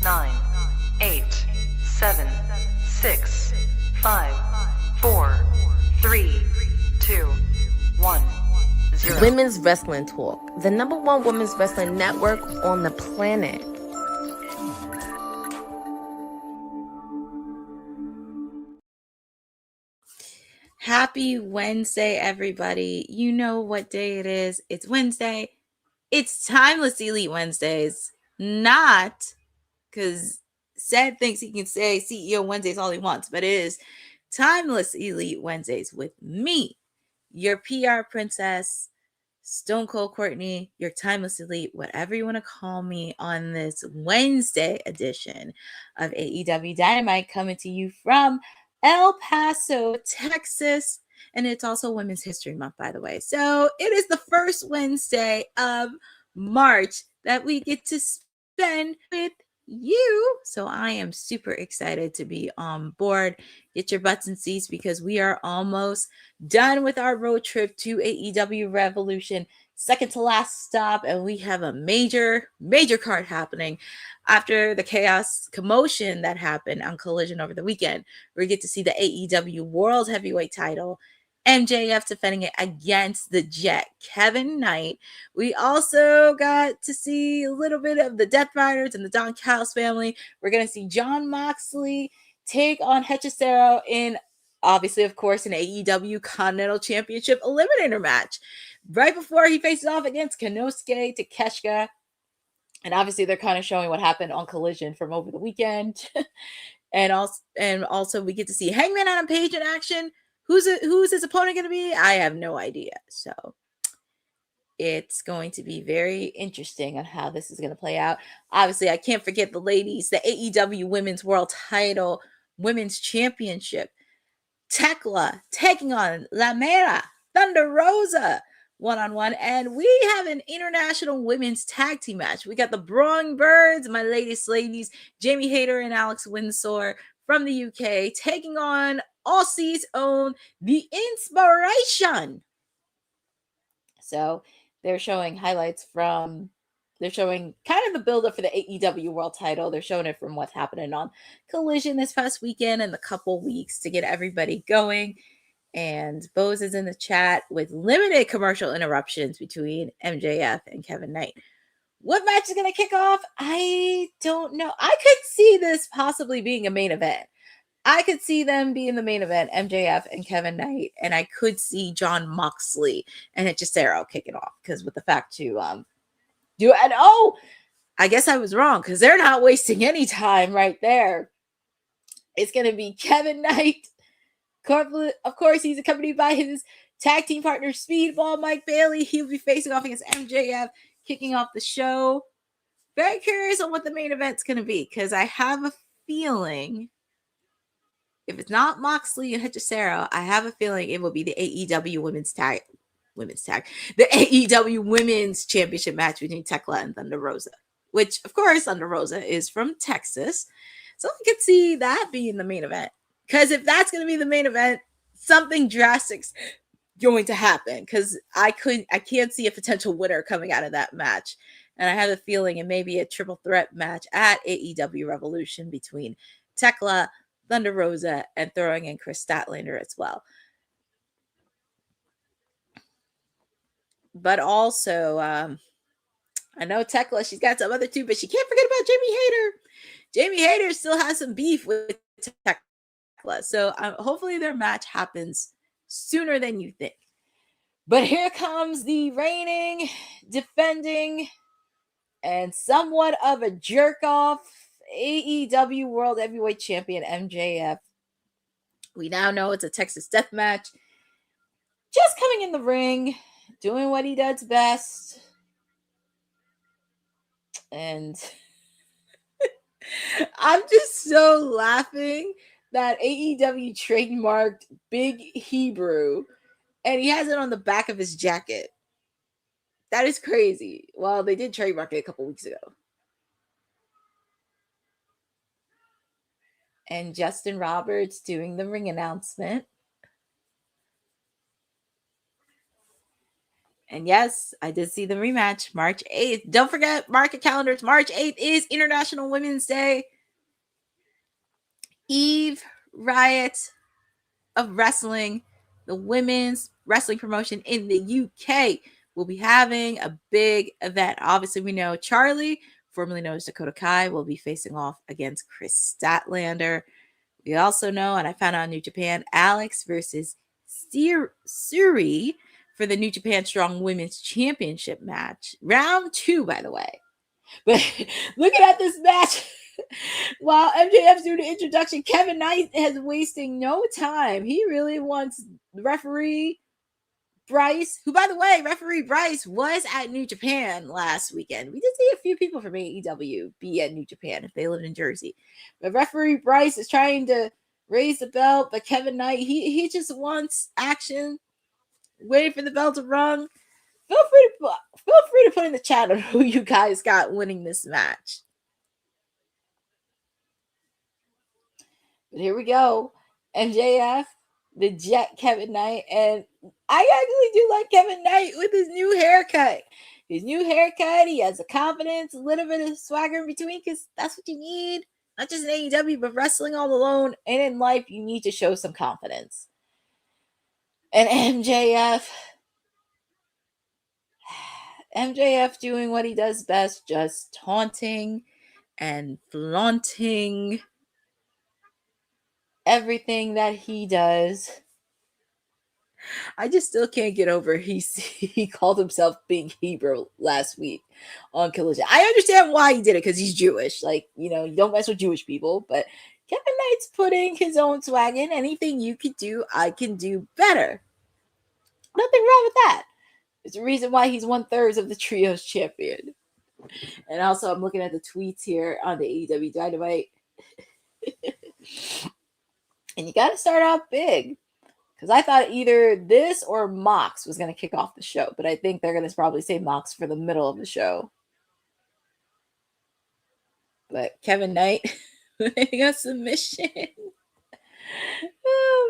9, 8, 7, 6, 5, 4, 3, 2, 1, 0. Women's Wrestling Talk, the #1 women's wrestling network on the planet. Happy Wednesday, everybody. You know what day it is. It's Wednesday. It's Timeless Elite Wednesdays. Not because Seth thinks he can say CEO Wednesdays all he wants, but it is Timeless Elite Wednesdays with me, your PR princess, Stone Cold Courtney, your Timeless Elite, whatever you want to call me, on this Wednesday edition of AEW Dynamite, coming to you from El Paso, Texas. And it's also Women's History Month, by the way. So it is the first Wednesday of March that we get to spend with you. So I am super excited to be on board. Get your butts in seats because we are almost done with our road trip to AEW Revolution, second to last stop, and we have a major card happening after the chaos commotion that happened on Collision over the weekend. We get to see the AEW World Heavyweight title, MJF defending it against the Jet, Kevin Knight. We also got to see a little bit of the Death Riders and the Don Callis family. We're going to see Jon Moxley take on Hechicero in, obviously, of course, an AEW Continental Championship Eliminator match right before he faces off against Konosuke Takeshita. And obviously, they're kind of showing what happened on Collision from over the weekend. and also, we get to see Hangman Adam Page in action. Who's his opponent going to be? I have no idea. So it's going to be very interesting on how this is going to play out. Obviously, I can't forget the ladies, the AEW Women's World Title, Women's Championship. Thekla taking on La Mera, Thunder Rosa, one-on-one. And we have an international women's tag team match. We got the Brawling Birds, my latest ladies, Jamie Hayter and Alex Windsor from the UK, taking on Aussie's own The Inspiration. So they're showing highlights from, they're showing kind of the build-up for the AEW World title. They're showing it from what's happening on Collision this past weekend and the couple weeks to get everybody going. And Bose is in the chat with limited commercial interruptions between MJF and Kevin Knight. What match is going to kick off? I don't know. I could see this possibly being a main event. I could see them being the main event, MJF and Kevin Knight, and I could see Jon Moxley and Hechicero kicking off because with the fact to do it. And I guess I was wrong because they're not wasting any time right there. It's going to be Kevin Knight. Of course, he's accompanied by his tag team partner, Speedball Mike Bailey. He'll be facing off against MJF, kicking off the show. Very curious on what the main event's going to be because I have a feeling if it's not Moxley and Hechicero, I have a feeling it will be the AEW Women's Tag, the AEW Women's Championship match between Thekla and Thunder Rosa, which, of course, Thunder Rosa is from Texas. So I could see that being the main event. Because if that's going to be the main event, something drastic's going to happen. Because I can't see a potential winner coming out of that match. And I have a feeling it may be a triple threat match at AEW Revolution between Thekla, Thunder Rosa, and throwing in Chris Statlander as well. But also, I know Thekla, she's got some other two, but she can't forget about Jamie Hayter. Jamie Hayter still has some beef with Thekla. So hopefully their match happens sooner than you think. But here comes the reigning, defending, and somewhat of a jerk-off AEW World Heavyweight Champion, MJF. We now know it's a Texas death match. Just coming in the ring, doing what he does best. And I'm just so laughing that AEW trademarked Big Hebrew, and he has it on the back of his jacket. That is crazy. Well, they did trademark it a couple weeks ago. And Justin Roberts doing the ring announcement. And yes, I did see the rematch March 8th. Don't forget, mark your calendars. March 8th is International Women's Day. Eve Riot of Wrestling, the women's wrestling promotion in the UK, will be having a big event. Obviously, we know Charlie, formerly known as Dakota Kai, will be facing off against Chris Statlander. We also know, and I found out in New Japan, Alex versus Suri for the New Japan Strong Women's Championship match. Round 2, by the way. But looking at this match, while MJF's doing the introduction, Kevin Knight is wasting no time. He really wants referee Bryce, who, by the way, referee Bryce was at New Japan last weekend. We did see a few people from AEW be at New Japan if they lived in Jersey. But referee Bryce is trying to raise the belt, but Kevin Knight, he just wants action, waiting for the bell to rung. Feel free to put in the chat on who you guys got winning this match. But here we go. MJF, the Jet Kevin Knight, and I actually do like Kevin Knight with his new haircut. His new haircut, he has the confidence, a little bit of swagger in between, because that's what you need. Not just in AEW, but wrestling all alone and in life, you need to show some confidence. And MJF doing what he does best, just taunting and flaunting everything that he does. I just still can't get over he called himself Big Hebrew last week on Collision. I understand why he did it, because he's Jewish. Like, you don't mess with Jewish people, but Kevin Knight's putting his own swag in. Anything you could do, I can do better. Nothing wrong with that. There's a reason why he's 1/3 of the Trios champion. And also, I'm looking at the tweets here on the AEW Dynamite. And you got to start off big. Because I thought either this or Mox was going to kick off the show. But I think they're going to probably say Mox for the middle of the show. But Kevin Knight winning a submission.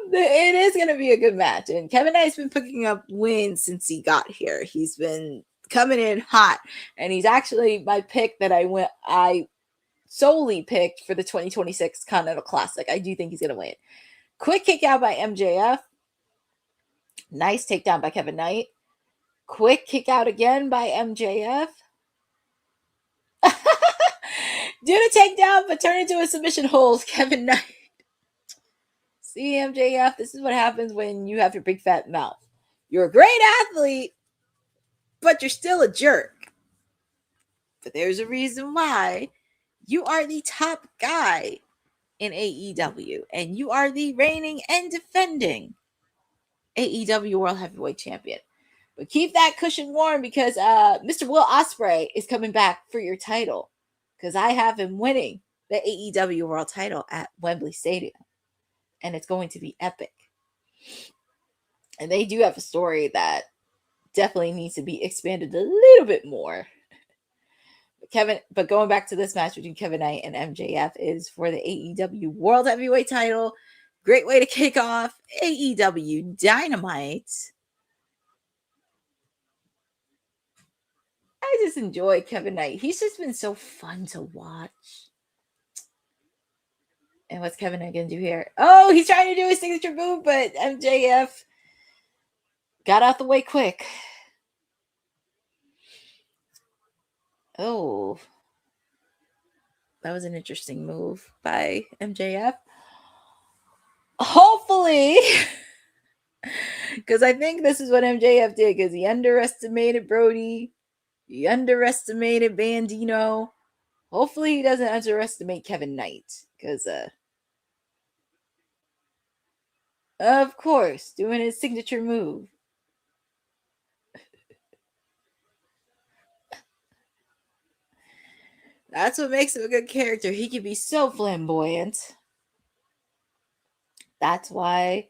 It is going to be a good match. And Kevin Knight's been picking up wins since he got here. He's been coming in hot. And he's actually my pick that I solely picked for the 2026 Continental Classic. I do think he's going to win. Quick kick out by MJF. Nice takedown by Kevin Knight. Quick kick out again by MJF. Do the takedown, but turn into a submission hold, Kevin Knight. See, MJF, this is what happens when you have your big fat mouth. You're a great athlete, but you're still a jerk. But there's a reason why you are the top guy in AEW, and you are the reigning and defending AEW World Heavyweight Champion. But keep that cushion warm, because Mr. Will Ospreay is coming back for your title, because I have him winning the AEW World title at Wembley Stadium, and it's going to be epic. And they do have a story that definitely needs to be expanded a little bit more. But going back to this match between Kevin Knight and MJF is for the AEW World Heavyweight title. Great way to kick off AEW Dynamite. I just enjoy Kevin Knight. He's just been so fun to watch. And what's Kevin Knight going to do here? Oh, he's trying to do his signature move, but MJF got out the way quick. Oh, that was an interesting move by MJF. Hopefully, because I think this is what MJF did, because he underestimated Brody. He underestimated Bandino. Hopefully he doesn't underestimate Kevin Knight, because of course, doing his signature move. That's what makes him a good character. He can be so flamboyant. That's why,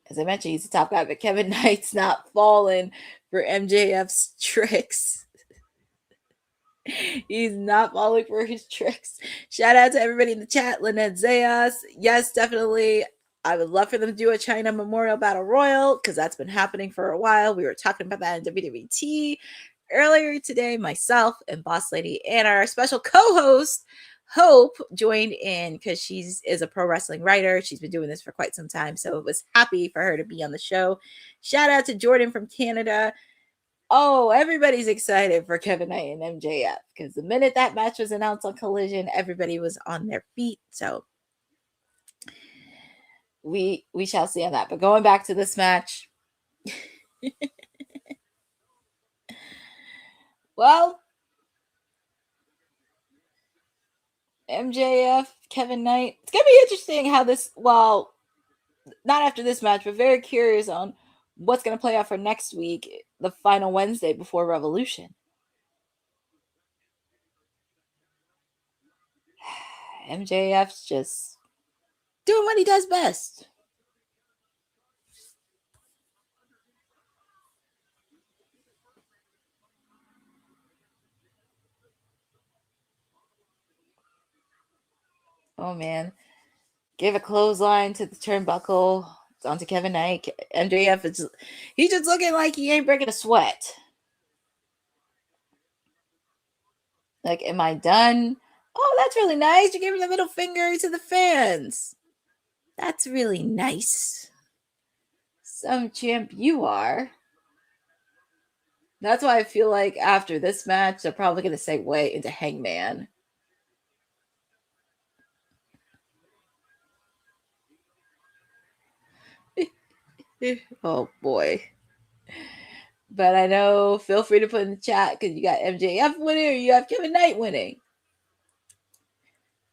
as I mentioned, he's the top guy, but Kevin Knight's not falling for MJF's tricks. He's not falling for his tricks. Shout out to everybody in the chat. Lynette Zayas. Yes, definitely. I would love for them to do a China Memorial Battle Royal because that's been happening for a while. We were talking about that in WWT earlier today. Myself and Boss Lady and our special co-host Hope joined in because she is a pro wrestling writer. She's been doing this for quite some time, so it was happy for her to be on the show. Shout out to Jordan from Canada. Oh, everybody's excited for Kevin Knight and MJF because the minute that match was announced on Collision, everybody was on their feet. So we shall see on that. But going back to this match, well, MJF, Kevin Knight. It's gonna be interesting how this. Well, not after this match, but very curious on what's gonna play out for next week, the final Wednesday before Revolution. MJF's just doing what he does best. Oh man. Gave a clothesline to the turnbuckle. It's onto Kevin Knight. MJF he's just looking like he ain't breaking a sweat. Like, am I done? Oh, that's really nice. You gave him the middle finger to the fans. That's really nice. Some champ you are. That's why I feel like after this match, they're probably going to segue into Hangman. Oh, boy. But I know, feel free to put in the chat because you got MJF winning or you have Kevin Knight winning.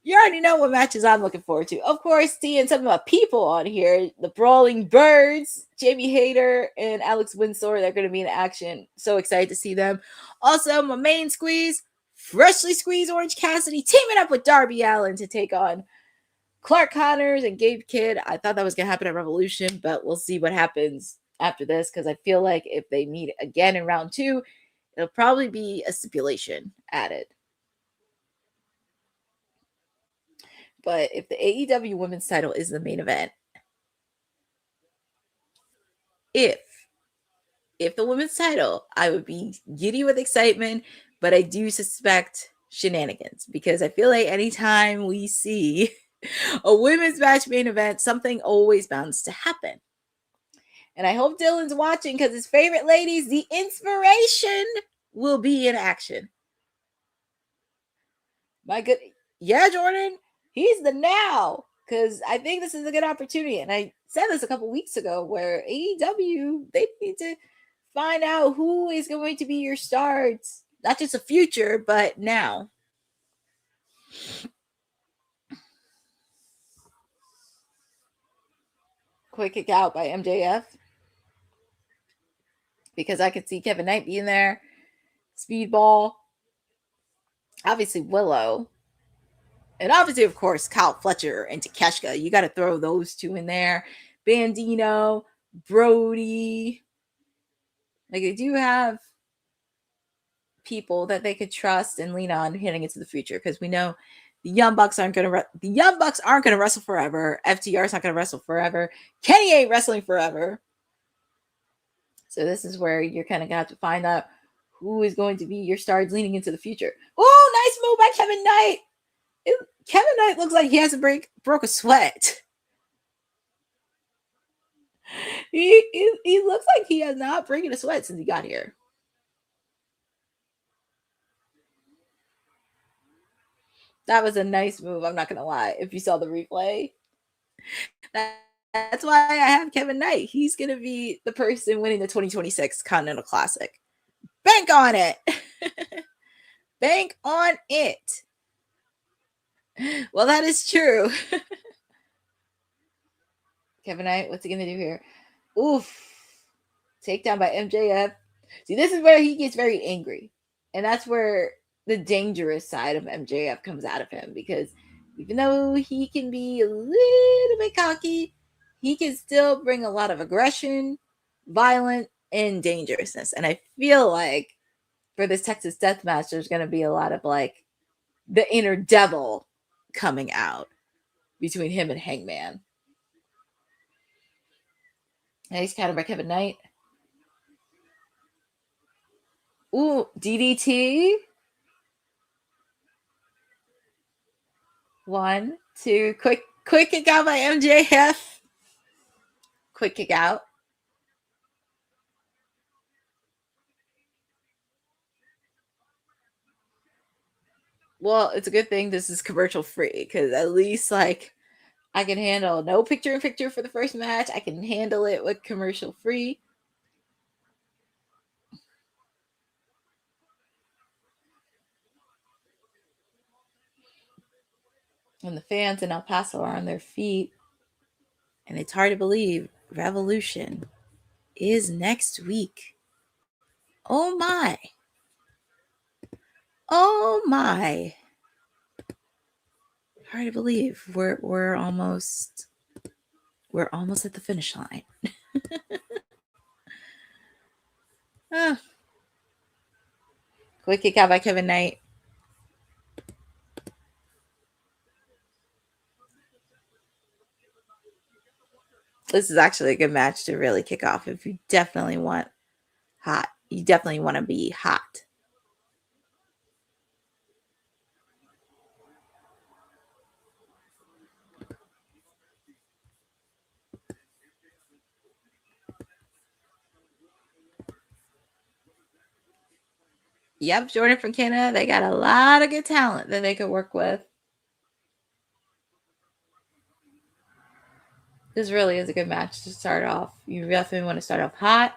You already know what matches I'm looking forward to. Of course, seeing some of my people on here, the Brawling Birds, Jamie Hayter and Alex Windsor, they're going to be in action. So excited to see them. Also, my main squeeze, freshly squeezed Orange Cassidy, teaming up with Darby Allin to take on Clark Connors and Gabe Kidd. I thought that was going to happen at Revolution, but we'll see what happens after this because I feel like if they meet again in round 2, it'll probably be a stipulation added. But if the AEW women's title is the main event, if the women's title, I would be giddy with excitement, but I do suspect shenanigans because I feel like anytime we see a women's match main event, something always bounds to happen. And I hope Dylan's watching because his favorite ladies, the Inspiration, will be in action. My good, yeah, Jordan. He's the now, because I think this is a good opportunity. And I said this a couple weeks ago where AEW, they need to find out who is going to be your stars, not just a future, but now. Quick kick out by MJF. Because I could see Kevin Knight being there. Speedball. Obviously, Willow. And obviously, of course, Kyle Fletcher and Takeshita. You got to throw those two in there. Bandino, Brody. Like, they do have people that they could trust and lean on heading into the future because we know the Young Bucks aren't going to wrestle forever. FTR's not going to wrestle forever. Kenny ain't wrestling forever. So this is where you're kind of going to have to find out who is going to be your stars leaning into the future. Oh, nice move by Kevin Knight. Kevin Knight looks like he hasn't broke a sweat. He looks like he has not broken a sweat since he got here. That was a nice move, I'm not going to lie. If you saw the replay. That's why I have Kevin Knight. He's going to be the person winning the 2026 Continental Classic. Bank on it. Bank on it. Well, that is true. Kevin Knight, what's he going to do here? Oof. Takedown by MJF. See, this is where he gets very angry. And that's where the dangerous side of MJF comes out of him. Because even though he can be a little bit cocky, he can still bring a lot of aggression, violence, and dangerousness. And I feel like for this Texas Death Match, there's going to be a lot of like the inner devil coming out between him and Hangman. Nice counter by Kevin Knight. Ooh, DDT. 1, 2, quick kick out by MJF. Quick kick out. Well, it's a good thing this is commercial free because at least like I can handle no picture in picture for the first match. I can handle it with commercial free. And the fans in El Paso are on their feet. And it's hard to believe Revolution is next week. Oh my. Oh my. Hard to believe. We're almost at the finish line. Quick kick out by Kevin Knight. This is actually a good match to really kick off if you definitely want hot. You definitely want to be hot. Yep, Jordan from Canada. They got a lot of good talent that they could work with. This really is a good match to start off. You definitely want to start off hot.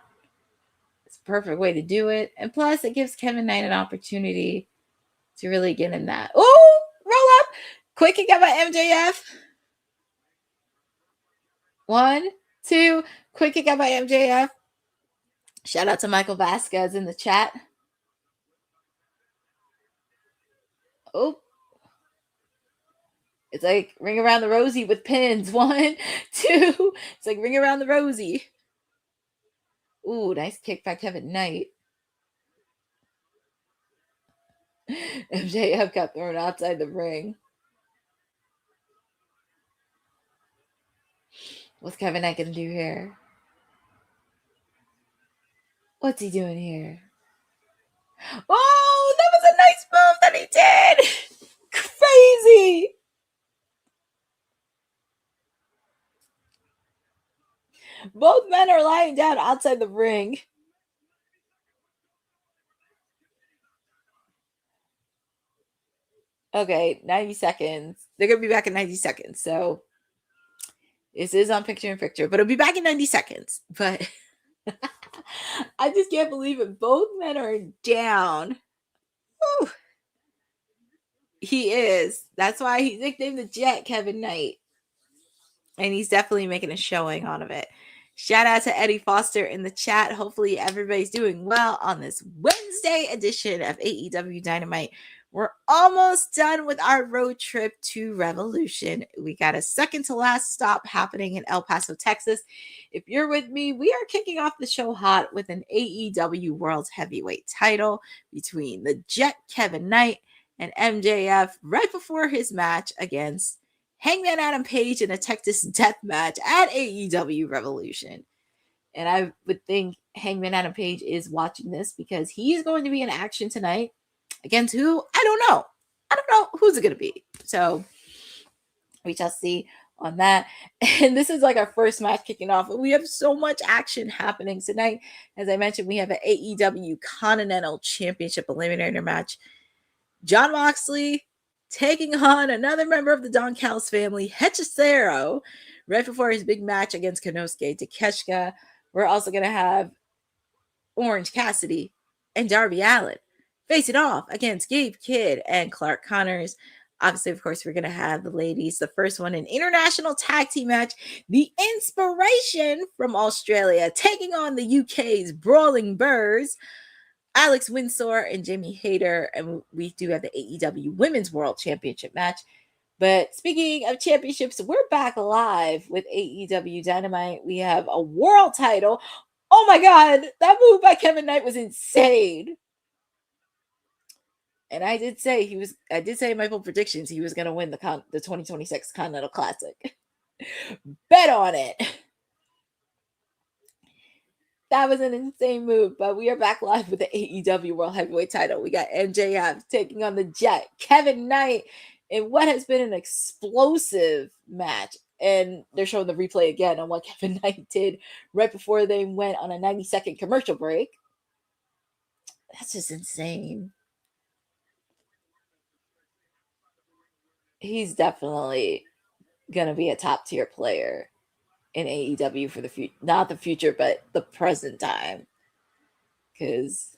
It's a perfect way to do it. And plus, it gives Kevin Knight an opportunity to really get in that. Oh, roll up. Quick kick out by MJF. 1, 2, quick kick out by MJF. Shout out to Michael Vasquez in the chat. Oh. It's like ring around the rosy with pins. 1, 2. It's like ring around the rosy. Ooh, nice kick by Kevin Knight. MJF got thrown outside the ring. What's Kevin Knight gonna do here? What's he doing here? Oh, that was a nice move that he did. Crazy. Both men are lying down outside the ring. Okay, 90 seconds. They're going to be back in 90 seconds. So this is on picture in picture, but it'll be back in 90 seconds. But I just can't believe it. Both men are down. Whew. He is. That's why he's nicknamed the Jet, Kevin Knight. And he's definitely making a showing out of it. Shout out to Eddie Foster in the chat. Hopefully everybody's doing well on this Wednesday edition of AEW Dynamite. We're almost done with our road trip to Revolution. We got a second to last stop happening in El Paso, Texas. If you're with me, we are kicking off the show hot with an AEW World Heavyweight title between the Jet Kevin Knight and MJF right before his match against Hangman Adam Page in a Texas death match at AEW Revolution. And I would think Hangman Adam Page is watching this because he's going to be in action tonight. Against who? I don't know. I don't know who's it going to be. So we shall see on that. And this is like our first match kicking off. We have so much action happening tonight. As I mentioned, we have an AEW Continental Championship Eliminator match. Jon Moxley taking on another member of the Don Callis family, Hechicero, right before his big match against Konosuke Takeshita. We're also going to have Orange Cassidy and Darby Allin face it off against Gabe Kidd and Clark Connors. Obviously, of course, we're going to have the ladies. The first one, an international tag team match. The Inspiration from Australia taking on the UK's Brawling Birds, Alex Windsor and Jamie Hayter. And we do have the AEW Women's World Championship match. But speaking of championships, we're back live with AEW Dynamite. We have a world title. Oh my God, that move by Kevin Knight was insane. And I did say in my full predictions he was going to win the 2026 Continental Classic. Bet on it. That was an insane move, but we are back live with the AEW World Heavyweight title. We got MJF taking on the Jet, Kevin Knight, in what has been an explosive match. And they're showing the replay again on what Kevin Knight did right before they went on a 90-second commercial break. That's just insane. He's definitely going to be a top-tier player in AEW for the future, not the future, but the present time. Because,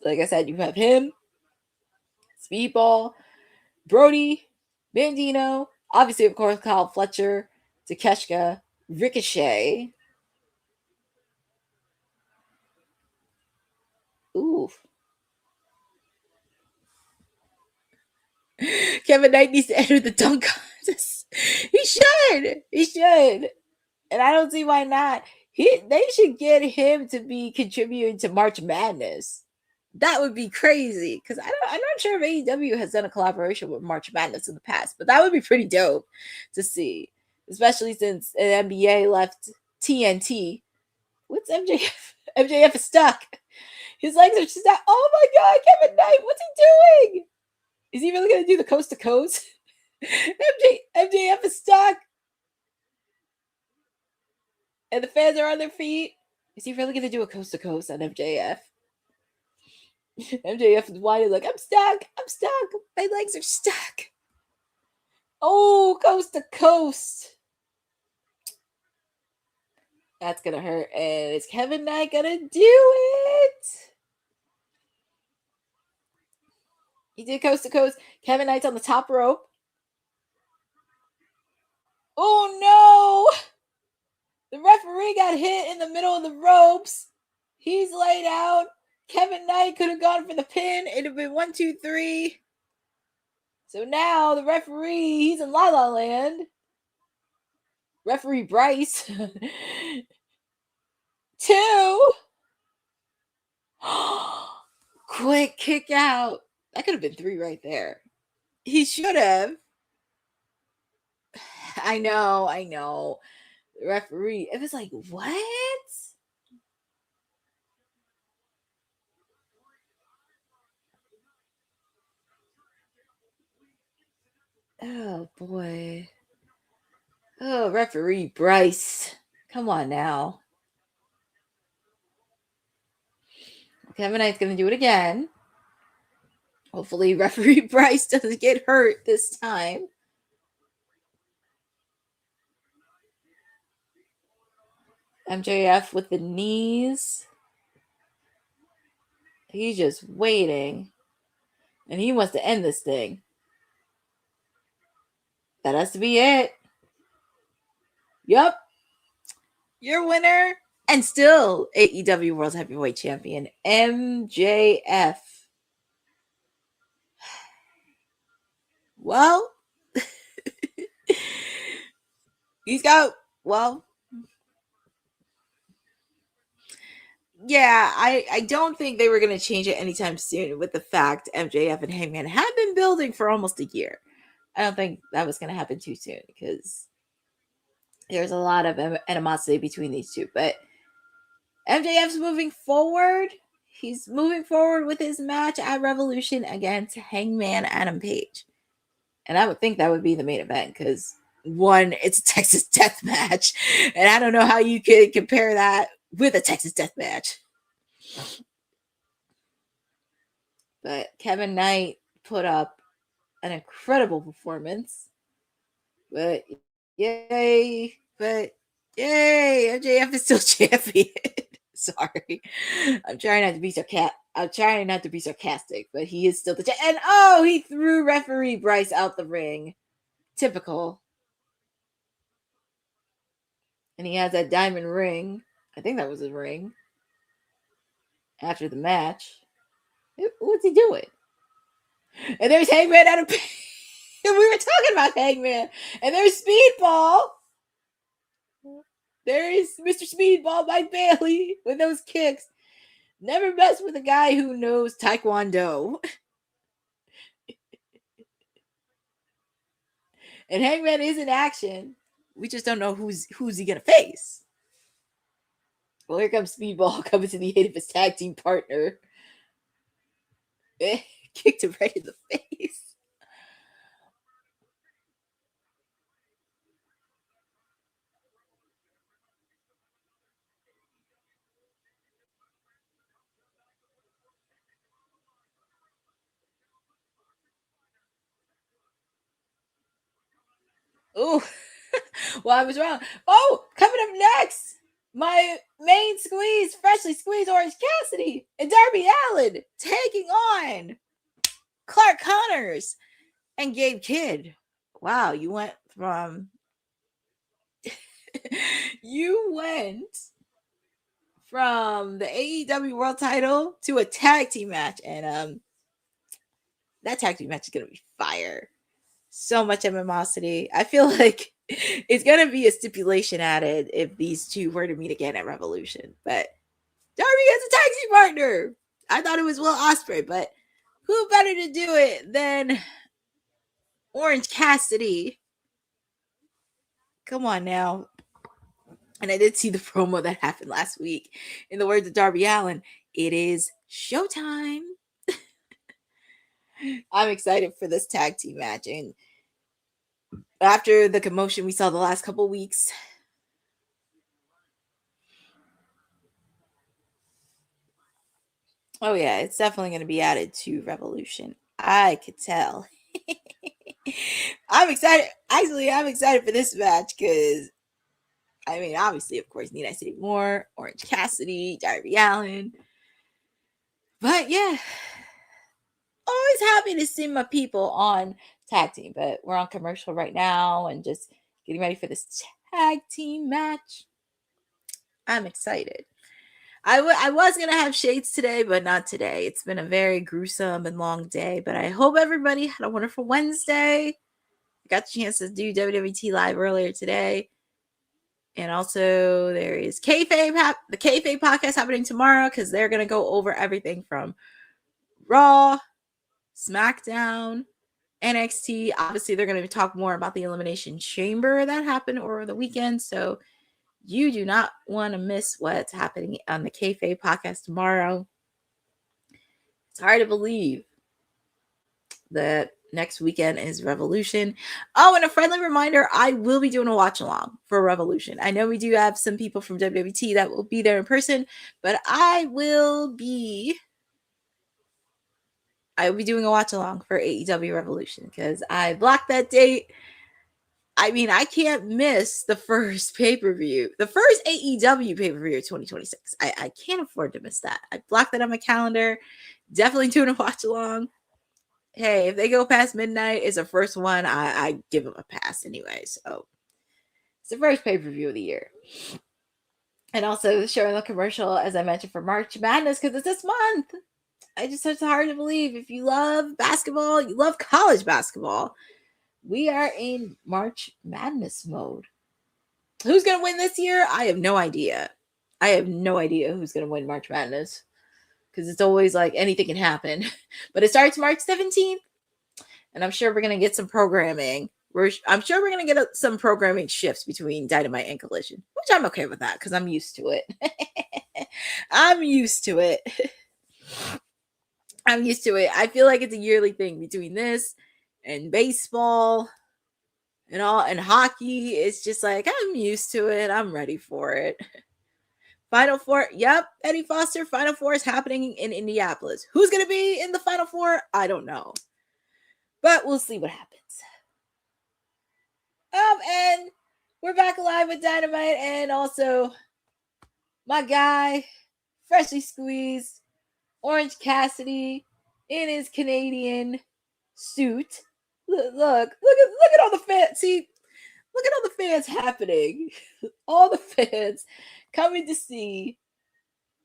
like I said, you have him, Speedball, Brody, Bandino, obviously, of course, Kyle Fletcher, Takeshita, Ricochet. Ooh. Kevin Knight needs to enter the dunk contest. He should. And I don't see why not. They should get him to be contributing to March Madness. That would be crazy because I'm not sure if AEW has done a collaboration with March Madness in the past, but that would be pretty dope to see, especially since an NBA left TNT. What's MJF? MJF is stuck. His legs are stuck. Oh my God, Kevin Knight, what's he doing? Is he really going to do the coast to coast? MJF is stuck. And the fans are on their feet. Is he really going to do a coast to coast on MJF? MJF is whining like, I'm stuck. My legs are stuck. Oh, coast to coast. That's going to hurt. And is Kevin Knight going to do it? He did coast to coast. Kevin Knight's on the top rope. Oh, no. The referee got hit in the middle of the ropes. He's laid out. Kevin Knight could have gone for the pin. It'd have been 1, 2, 3. So now the referee, he's in La La Land. Referee Bryce. 2. Quick kick out. That could have been 3 right there. He should have. I know. The referee, it was like, what? Oh, boy. Oh, referee Bryce. Come on now. Kevin Knight's going to do it again. Hopefully, referee Bryce doesn't get hurt this time. MJF with the knees. He's just waiting. And he wants to end this thing. That has to be it. Yup. Your winner. And still AEW World Heavyweight Champion, MJF. Well, he's got, yeah, I don't think they were going to change it anytime soon with the fact MJF and Hangman have been building for almost a year. I don't think that was going to happen too soon because there's a lot of animosity between these two. But MJF's moving forward. He's moving forward with his match at Revolution against Hangman Adam Page. And I would think that would be the main event because, one, it's a Texas death match. And I don't know how you could compare that with a Texas death match. But Kevin Knight put up an incredible performance. But yay, MJF is still champion. Sorry. I'm trying not to be sarcastic, but he is still the champion. And he threw referee Bryce out the ring. Typical. And he has that diamond ring. I think that was his ring. After the match. What's he doing? And there's Hangman Adam Page. We were talking about Hangman. And there's Speedball. There's Mr. Speedball, Mike Bailey, with those kicks. Never mess with a guy who knows Taekwondo. And Hangman is in action. We just don't know who's he gonna face. Well, here comes Speedball coming to the aid of his tag team partner. Kicked him right in the face. Ooh. Well, I was wrong. Oh, coming up next, my main squeeze, freshly squeezed Orange Cassidy and Darby Allin taking on Clark Connors and Gabe Kidd. Wow, you went from the AEW World Title to a tag team match, and that tag team match is gonna be fire. So much animosity. I feel like it's gonna be a stipulation added if these two were to meet again at Revolution. But Darby has a tag team partner. I thought it was Will Ospreay, but who better to do it than Orange Cassidy? Come on now. And I did see the promo that happened last week. In the words of Darby Allin, it is showtime. I'm excited for this tag team match. And after the commotion we saw the last couple weeks, oh yeah, it's definitely going to be added to Revolution. I could tell. I'm excited. Actually, I'm excited for this match because, I mean, obviously, of course, need I say more? Orange Cassidy, Darby Allin. But yeah, always happy to see my people on tag team. But we're on commercial right now and just getting ready for this tag team match. I'm excited. I was going to have shades today, but not today. It's been a very gruesome and long day. But I hope everybody had a wonderful Wednesday. I got the chance to do WWT Live earlier today. And also, there is the Kayfabe podcast happening tomorrow because they're going to go over everything from Raw, SmackDown, NXT. Obviously, they're going to talk more about the Elimination Chamber that happened over the weekend. So you do not want to miss what's happening on the Kayfabe podcast tomorrow. It's hard to believe that next weekend is Revolution. Oh, and a friendly reminder, I will be doing a watch along for Revolution. I know we do have some people from WWT that will be there in person, but I will be doing a watch along for AEW Revolution because I blocked that date. I mean, I can't miss the first pay-per-view, the first AEW pay-per-view of 2026. I can't afford to miss that. I blocked that on my calendar. Definitely doing a watch along. Hey, if they go past midnight, it's the first one. I give them a pass anyway. So it's the first pay-per-view of the year. And also showing the commercial, as I mentioned, for March Madness because it's this month. It's hard to believe. If you love basketball, you love college basketball, we are in March Madness mode. Who's going to win this year? I have no idea. I have no idea who's going to win March Madness because it's always like anything can happen. But it starts March 17th, and I'm sure we're going to get some programming. I'm sure we're going to get some programming shifts between Dynamite and Collision, which I'm okay with that because I'm used to it. I'm used to it. I'm used to it. I feel like it's a yearly thing between this and baseball and hockey. It's just like I'm used to it. I'm ready for it. Final Four. Yep, Eddie Foster. Final Four is happening in Indianapolis. Who's going to be in the Final Four? I don't know. But we'll see what happens. And we're back live with Dynamite and also my guy, freshly squeezed, Orange Cassidy in his Canadian suit. Look at all the fans. See, look at all the fans happening. All the fans coming to see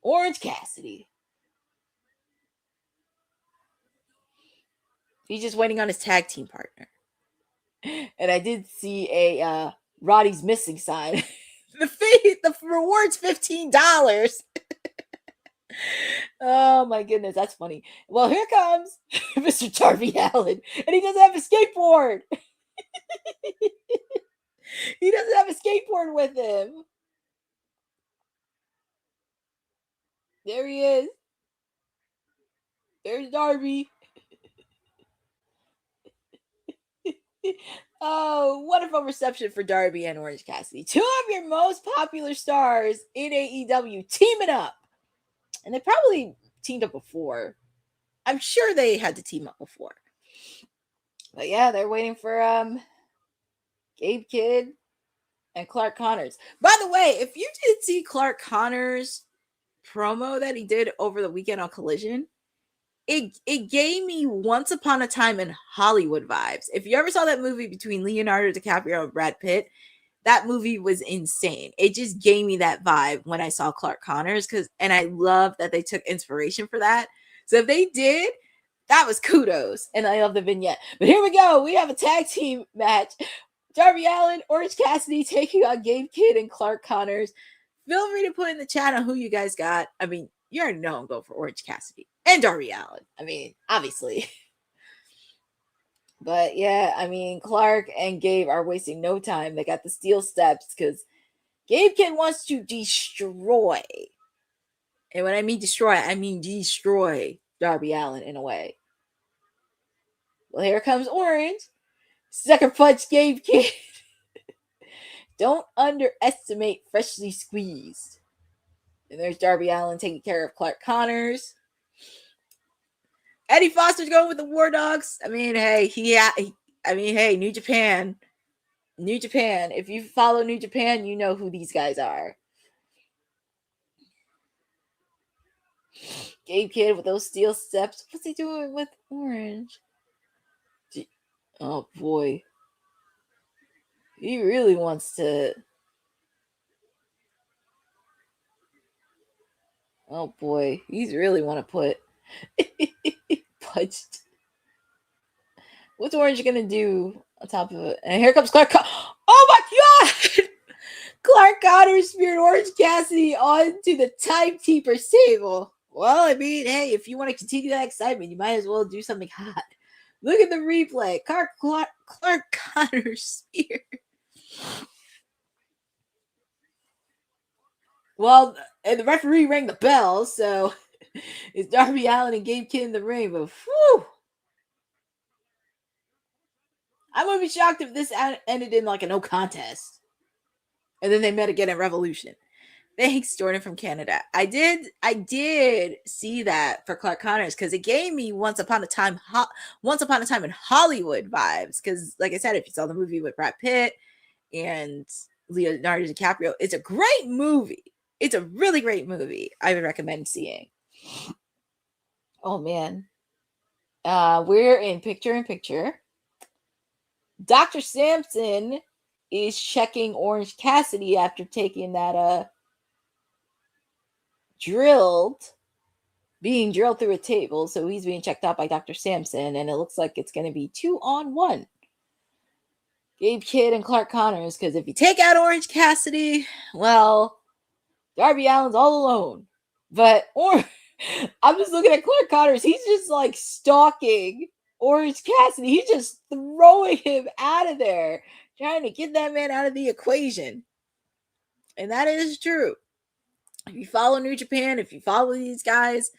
Orange Cassidy. He's just waiting on his tag team partner. And I did see a Roddy's missing sign. The reward's $15. Oh my goodness, that's funny. Well, here comes Mr. Darby Allin, and he doesn't have a skateboard. He doesn't have a skateboard with him. There he is. There's Darby. Oh, wonderful reception for Darby and Orange Cassidy. Two of your most popular stars in AEW teaming up. And they probably teamed up before. I'm sure they had to team up before. But yeah, they're waiting for Gabe Kidd and Clark Connors. By the way, if you did see Clark Connors' promo that he did over the weekend on Collision, it gave me Once Upon a Time in Hollywood vibes. If you ever saw that movie between Leonardo DiCaprio and Brad Pitt, that movie was insane. It just gave me that vibe when I saw Clark Connors, and I love that they took inspiration for that. So if they did, that was kudos, and I love the vignette. But here we go. We have a tag team match. Darby Allin, Orange Cassidy taking on Gabe Kidd and Clark Connors. Feel free to put in the chat on who you guys got. I mean, you already know I'm going for Orange Cassidy and Darby Allin. I mean, obviously. But yeah, I mean, Clark and Gabe are wasting no time. They got the steel steps because Gabe Kidd wants to destroy. And when I mean destroy, I mean destroy Darby Allin in a way. Well, here comes Orange. Sucker punch Gabe Kidd. Don't underestimate freshly squeezed. And there's Darby Allin taking care of Clark Connors. Eddie Foster's going with the War Dogs. I mean, hey, New Japan. New Japan. If you follow New Japan, you know who these guys are. Gabe Kidd with those steel steps. What's he doing with Orange? Oh, boy. He really wants to... Oh, boy. He's really want to put... punched. What's Orange going to do on top of it? And here comes Clark. Oh, my God! Clark Connors speared Orange Cassidy onto the timekeeper's table. Well, I mean, hey, if you want to continue that excitement, you might as well do something hot. Look at the replay. Clark Connors spear. Well, and the referee rang the bell, so it's Darby Allin and Gabe Kidd in the ring. But whew, I wouldn't be shocked if this ended in like a no contest, and then they met again at Revolution. Thanks, Jordan from Canada. I did see that for Clark Connors because it gave me Once Upon a Time in Hollywood vibes. Because, like I said, if you saw the movie with Brad Pitt and Leonardo DiCaprio, it's a great movie. It's a really great movie. I would recommend seeing. Oh man, we're in picture. Dr. Sampson is checking Orange Cassidy after taking that being drilled through a table. So he's being checked out by Dr. Sampson, and it looks like it's going to be 2-on-1. Gabe Kidd and Clark Connors, because if you take out Orange Cassidy, well, Darby Allin's all alone. But I'm just looking at Clark Connors. He's just like stalking Orange Cassidy. He's just throwing him out of there, trying to get that man out of the equation. And that is true. If you follow New Japan, if you follow these guys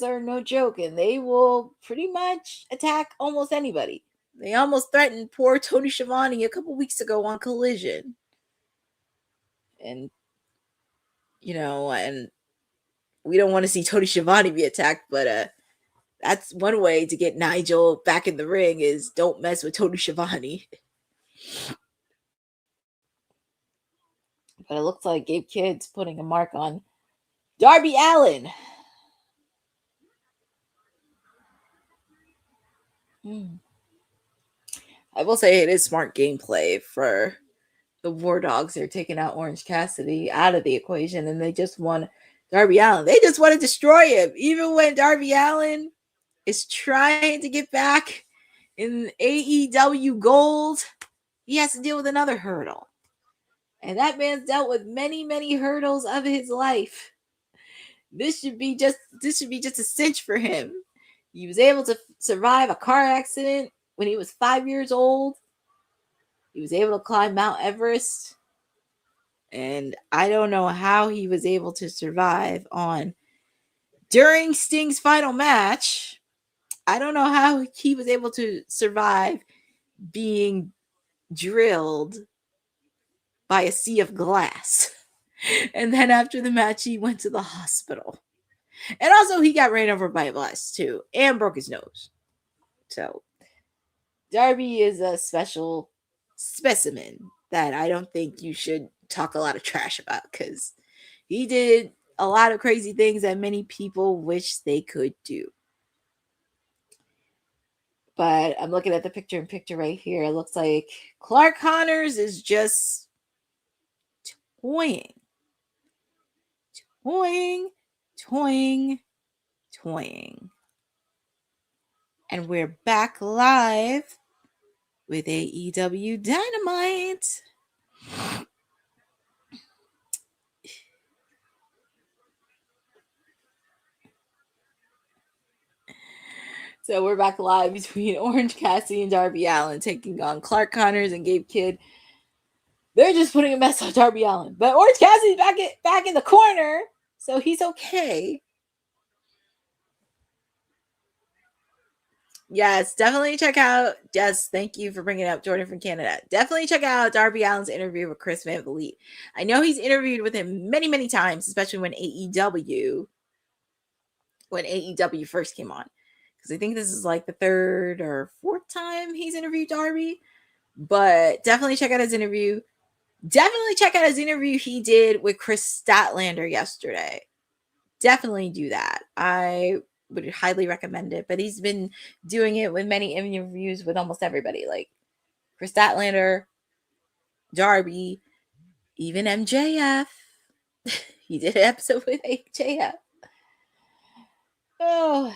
are no joke, and they will pretty much attack almost anybody. They almost threatened poor Tony Schiavone a couple weeks ago on Collision. And, and we don't want to see Tony Schiavone be attacked, but that's one way to get Nigel back in the ring is don't mess with Tony Schiavone. But it looks like Gabe Kidd's putting a mark on Darby Allin. I will say it is smart gameplay for the War Dogs. They're taking out Orange Cassidy out of the equation, and they just want Darby Allin. They just want to destroy him. Even when Darby Allin is trying to get back in AEW Gold, he has to deal with another hurdle. And that man's dealt with many, many hurdles of his life. This should be just a cinch for him. He was able to survive a car accident when he was 5 years old. He was able to climb Mount Everest. And I don't know how he was able to survive during Sting's final match. I don't know how he was able to survive being drilled by a sea of glass. And then after the match, he went to the hospital. And also, he got ran over by a bus, too, and broke his nose. So, Darby is a special specimen that I don't think you should talk a lot of trash about, because he did a lot of crazy things that many people wish they could do. But I'm looking at the picture right here. It looks like Clark Connors is just toying. And we're back live with AEW Dynamite. So we're back live between Orange Cassidy and Darby Allin taking on Clark Connors and Gabe Kidd. They're just putting a mess on Darby Allin. But Orange Cassidy's back in the corner, so he's okay. Yes, definitely check out. Yes, thank you for bringing it up, Jordan from Canada. Definitely check out Darby Allin's interview with Chris Van Vliet. I know he's interviewed with him many, many times, especially when AEW first came on. Because I think this is like the third or fourth time he's interviewed Darby. But definitely check out his interview. Definitely check out his interview he did with Chris Statlander yesterday. Definitely do that. I would highly recommend it. But he's been doing it with many interviews with almost everybody, like Chris Statlander, Darby, even MJF. He did an episode with MJF. Oh,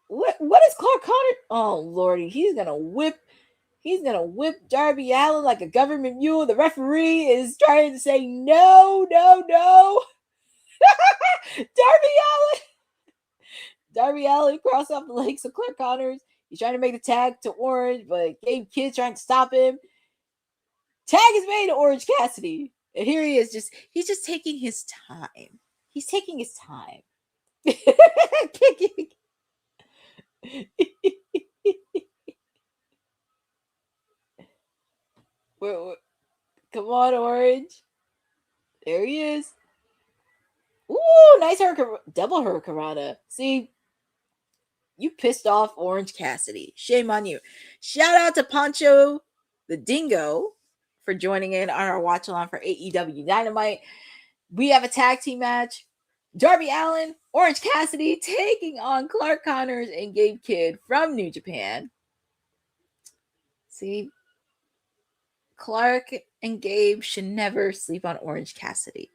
what is Clark Connor? Oh Lordy, he's gonna whip Darby Allin like a government mule. The referee is trying to say no. Darby Allin crossed off the legs of Clark Connors. He's trying to make the tag to Orange, but Gabe Kidd trying to stop him. Tag is made to Orange Cassidy. And here he is, he's just taking his time. He's taking his time. Come on, Orange. There he is. Ooh, nice double hurricanrana. See, you pissed off Orange Cassidy. Shame on you. Shout out to Pancho the Dingo for joining in on our watch along for AEW Dynamite. We have a tag team match. Darby Allin, Orange Cassidy taking on Clark Connors and Gabe Kidd from New Japan. See, Clark and Gabe should never sleep on Orange Cassidy.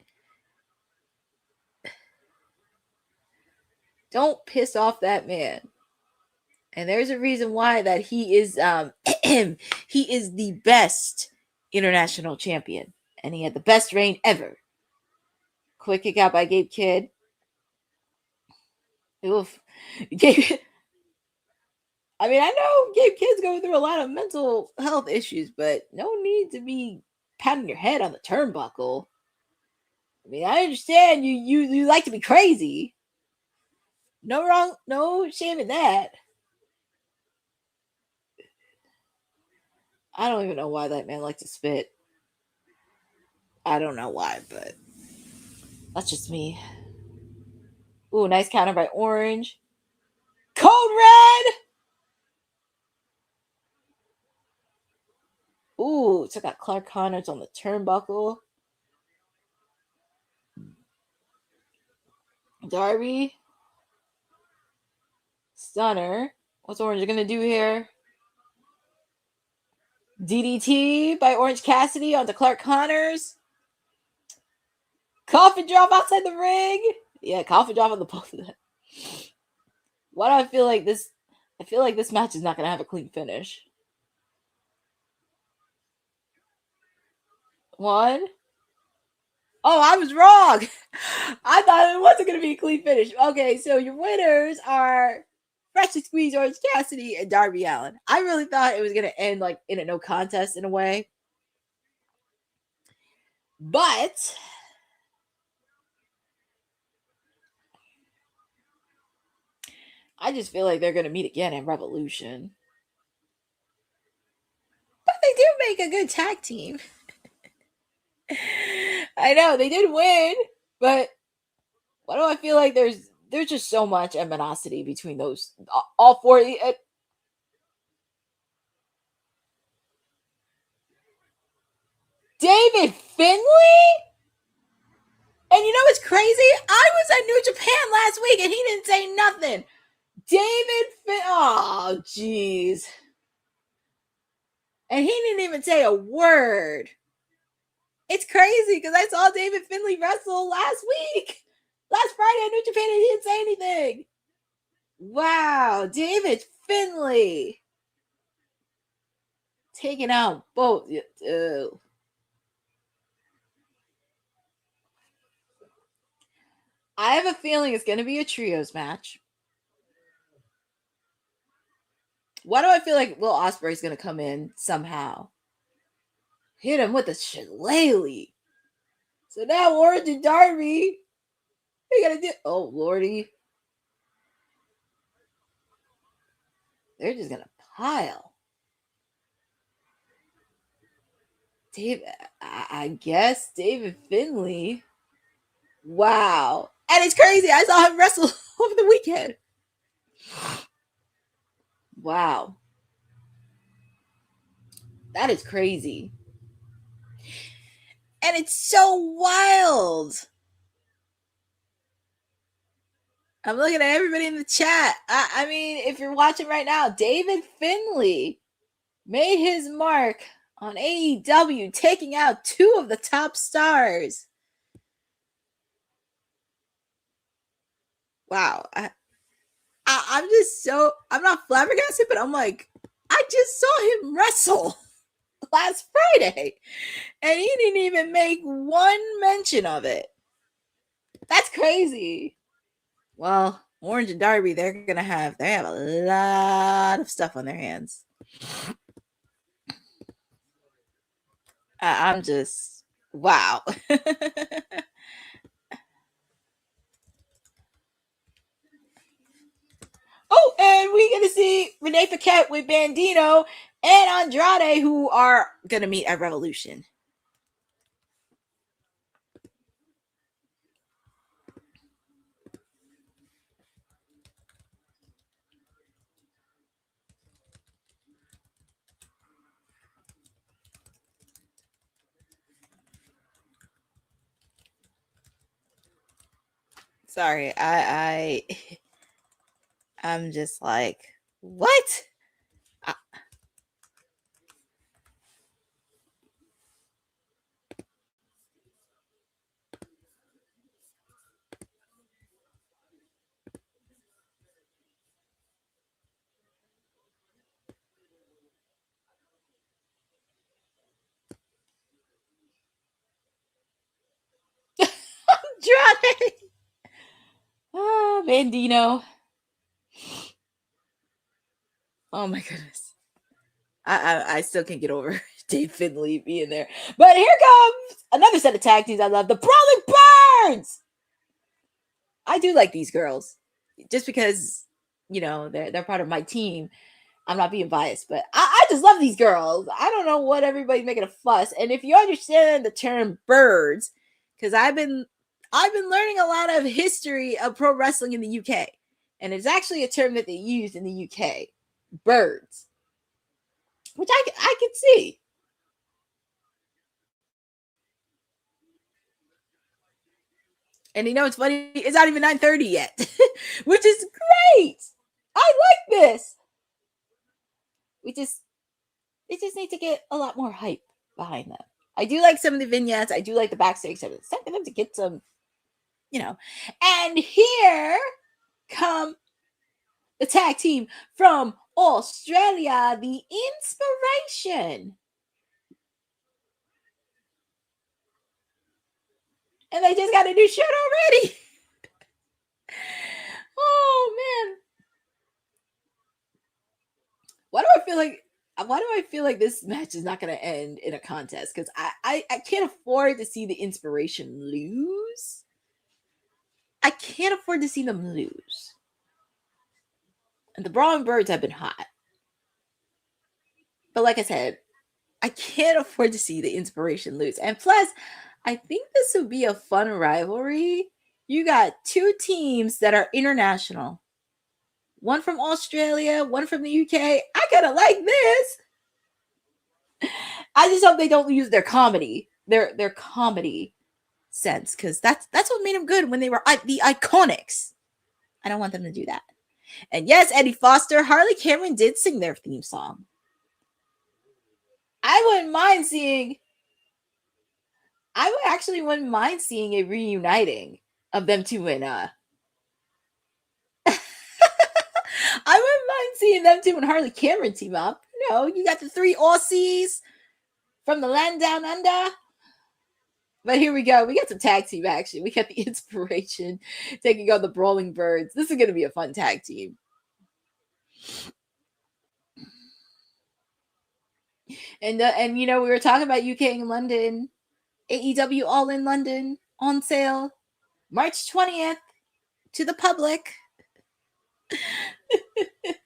Don't piss off that man. And there's a reason why that he is he is the best international champion. And he had the best reign ever. Quick kick out by Gabe Kidd. Oof. I mean, I know Gabe Kidd's going through a lot of mental health issues, but no need to be patting your head on the turnbuckle. I mean, I understand you like to be crazy. No shame in that. I don't even know why that man likes to spit. I don't know why, but that's just me. Ooh, nice counter by Orange. Code Red! Ooh, took out Clark Connors on the turnbuckle. Darby. Stunner. What's Orange going to do here? DDT by Orange Cassidy onto Clark Connors. Coffin drop outside the ring. Yeah, coffin drop on the both of them. Why do I feel like this? I feel like this match is not going to have a clean finish. One. Oh, I was wrong. I thought it wasn't going to be a clean finish. Okay, so your winners are Freshly Squeezed Orange Cassidy and Darby Allin. I really thought it was going to end like in a no contest in a way. But I just feel like they're going to meet again in Revolution. But they do make a good tag team. I know they did win, but why do I feel like there's just so much animosity between those all four? David Finlay? And you know what's crazy? I was at New Japan last week and he didn't say nothing. David Finlay. Oh, jeez. And he didn't even say a word. It's crazy because I saw David Finlay wrestle last week. Last Friday at New Japan and he didn't say anything. Wow. David Finlay. Taking out both. I have a feeling it's going to be a trios match. Why do I feel like Will Ospreay's going to come in somehow? Hit him with a shillelagh. So now Orange and Darby, they got to do. Oh, Lordy. They're just going to pile. I guess David Finlay. Wow. And it's crazy. I saw him wrestle over the weekend. Wow. That is crazy. And it's so wild. I'm looking at everybody in the chat. I mean, if you're watching right now, David Finlay made his mark on AEW, taking out two of the top stars. Wow. I'm just so, I'm not flabbergasted, but I'm like, I just saw him wrestle last Friday and he didn't even make one mention of it. That's crazy. Well, Orange and Darby, they have a lot of stuff on their hands. I'm just, wow. Oh, and we're going to see Renee Paquette with Bandito and Andrade, who are going to meet at Revolution. Sorry, I'm just like, what? Andrade. Oh, Bandito. Oh my goodness. I still can't get over Dave Finlay being there. But here comes another set of tag teams I love. The Brawling Birds. I do like these girls. Just because, you know, they're part of my team. I'm not being biased, but I just love these girls. I don't know what everybody's making a fuss. And if you understand the term birds, because I've been learning a lot of history of pro wrestling in the UK. And it's actually a term that they use in the UK. Birds. Which I can see. And you know it's funny, it's not even 9:30 yet. Which is great. I like this. They just need to get a lot more hype behind them. I do like some of the vignettes. I do like the backstage stuff. It's time for them to get some, you know. And here come the tag team from Australia, the IInspiration. And they just got a new shirt already. Oh, man. Why do I feel like this match is not going to end in a contest? Because I can't afford to see the Inspiration lose. I can't afford to see them lose. And the Brawling Birds have been hot. But like I said, I can't afford to see the Inspiration lose. And plus, I think this would be a fun rivalry. You got two teams that are international. One from Australia, one from the UK. I kind of like this. I just hope they don't use their comedy, their comedy sense, because that's what made them good when they were the Iconics. I don't want them to do that. And yes, Eddie Foster, Harley Cameron did sing their theme song. I wouldn't mind seeing a reuniting of them two in I wouldn't mind seeing them two and Harley Cameron team up. You know, you got the three Aussies from the land down under. But here we go. We got some tag team action. We got the Inspiration taking on the Brawling Birds. This is going to be a fun tag team. And you know, we were talking about UK and London. AEW All-In London on sale March 20th to the public. I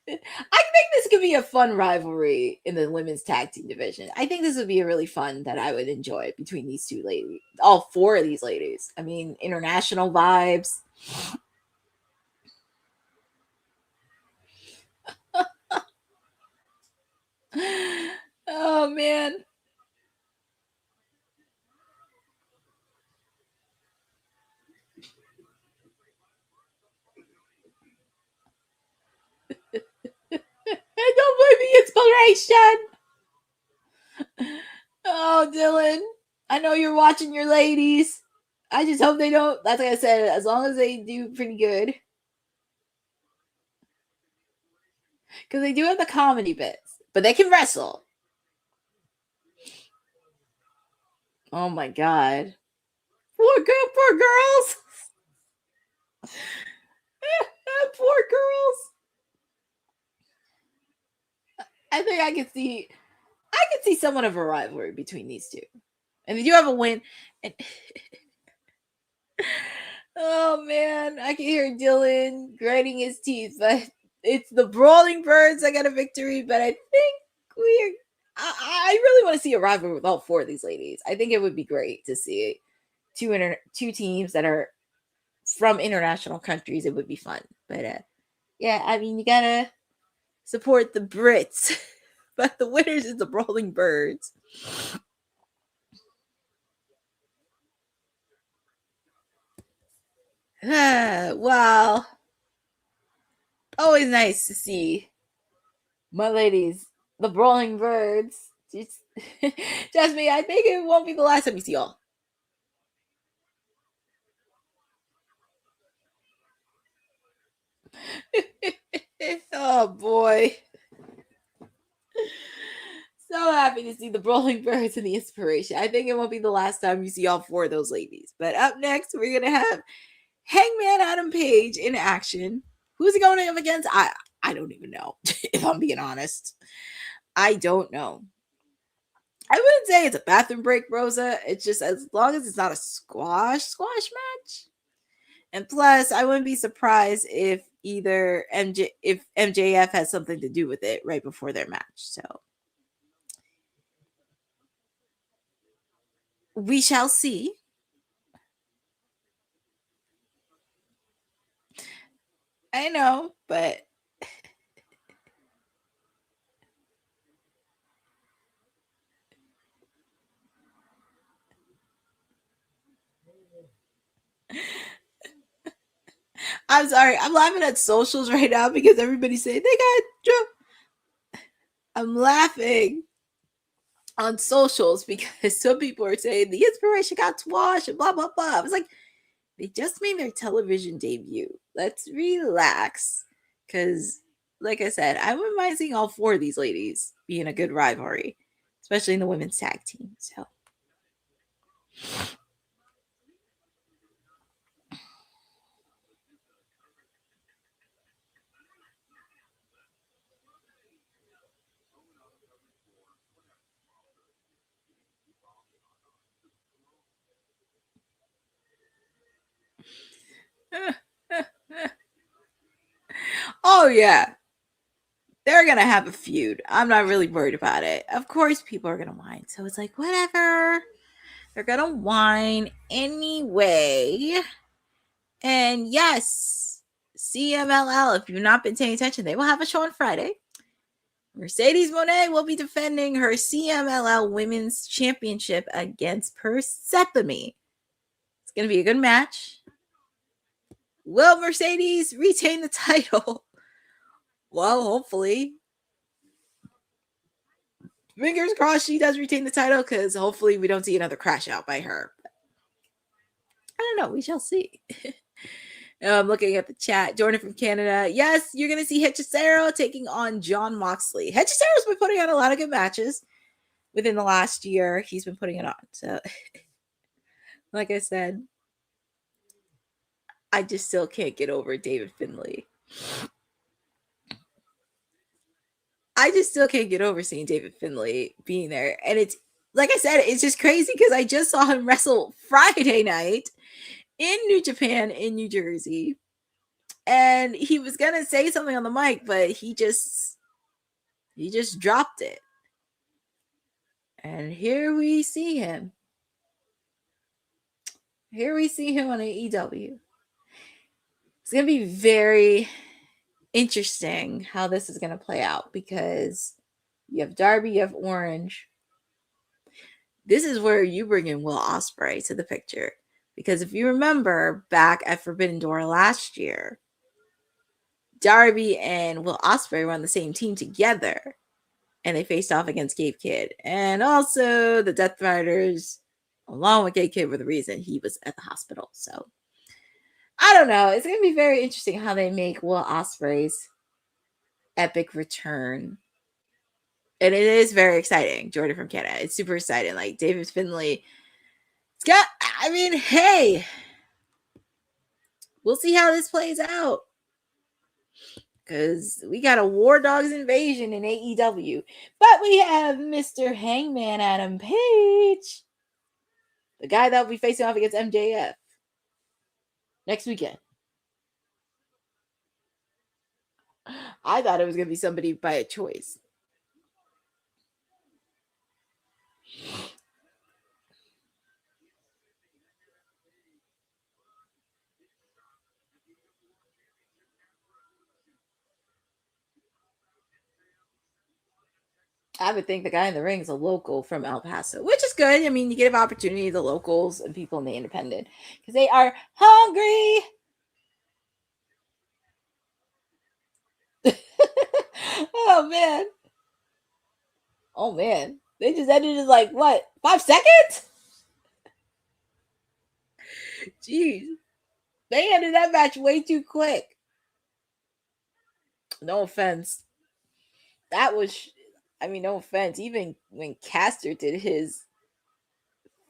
think this could be a fun rivalry in the women's tag team division. I think this would be a really fun that I would enjoy between these two ladies. All four of these ladies. I mean, international vibes. Oh, man. I don't believe the Inspiration. Oh, Dylan. I know you're watching your ladies. I just hope they don't. That's like I said, as long as they do pretty good. Because they do have the comedy bits. But they can wrestle. Oh my god. Poor girls. Poor girls. I think I could see somewhat of a rivalry between these two. And they do have a win. And oh man, I can hear Dylan grinding his teeth, but it's the Brawling Birds that got a victory. But I think I really want to see a rivalry with all four of these ladies. I think it would be great to see two teams that are from international countries. It would be fun. But yeah, I mean, you gotta support the Brits. But the winners is the Brawling Birds. Wow. Always nice to see my ladies, the Brawling Birds. Trust me, I think it won't be the last time you see y'all. Oh boy. So happy to see the Brawling Birds and the Inspiration. I think it won't be the last time you see all four of those ladies. But up next, we're going to have Hangman Adam Page in action. Who's he going up against? I don't even know, if I'm being honest. I don't know. I wouldn't say it's a bathroom break, Rosa. It's just as long as it's not a squash match. And plus, I wouldn't be surprised if if MJF has something to do with it right before their match. So we shall see. I know, but I'm sorry. I'm laughing at socials right now because everybody's saying they got drunk. I'm laughing on socials because some people are saying the Inspiration got squashed and blah, blah, blah. I was like, they just made their television debut. Let's relax. Because, like I said, I wouldn't mind seeing all four of these ladies being a good rivalry, especially in the women's tag team. So. Oh, yeah. They're going to have a feud. I'm not really worried about it. Of course, people are going to whine. So it's like, whatever. They're going to whine anyway. And yes, CMLL, if you've not been paying attention, they will have a show on Friday. Mercedes Moné will be defending her CMLL Women's Championship against Persephone. It's going to be a good match. Will Mercedes retain the title? Well, hopefully. Fingers crossed she does retain the title, because hopefully we don't see another crash out by her. I don't know. We shall see. I'm looking at the chat. Jordan from Canada. Yes, you're going to see Hechicero taking on Jon Moxley. Hechicero's been putting on a lot of good matches within the last year. He's been putting it on. So, like I said, I just still can't get over David Finlay. I just still can't get over seeing David Finlay being there. And it's, like I said, it's just crazy because I just saw him wrestle Friday night in New Japan in New Jersey. And he was going to say something on the mic, but he just dropped it. And here we see him. Here we see him on AEW. It's going to be very interesting how this is going to play out, because you have Darby, you have Orange. This is where you bring in Will Ospreay to the picture. Because if you remember back at Forbidden Door last year, Darby and Will Ospreay were on the same team together. And they faced off against Gabe Kidd. And also the Death Riders, along with Gabe Kidd, were the reason he was at the hospital. So, I don't know. It's going to be very interesting how they make Will Ospreay's epic return. And it is very exciting. Jordan from Canada. It's super exciting. Like, David Finlay. It's got, I mean, hey. We'll see how this plays out. Because we got a War Dogs invasion in AEW. But we have Mr. Hangman Adam Page. The guy that will be facing off against MJF next weekend. I thought it was going to be somebody by a choice. I would think the guy in the ring is a local from El Paso, which is good. I mean, you give opportunity to the locals and people in the independent because they are hungry. Oh, man. Oh, man. They just ended in like, what, 5 seconds? Jeez. They ended that match way too quick. No offense. That was, I mean, no offense. Even when Caster did his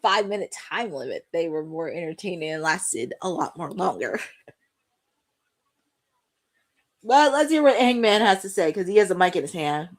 5-minute time limit, they were more entertaining and lasted a lot more longer. But let's hear what Hangman has to say, because he has a mic in his hand.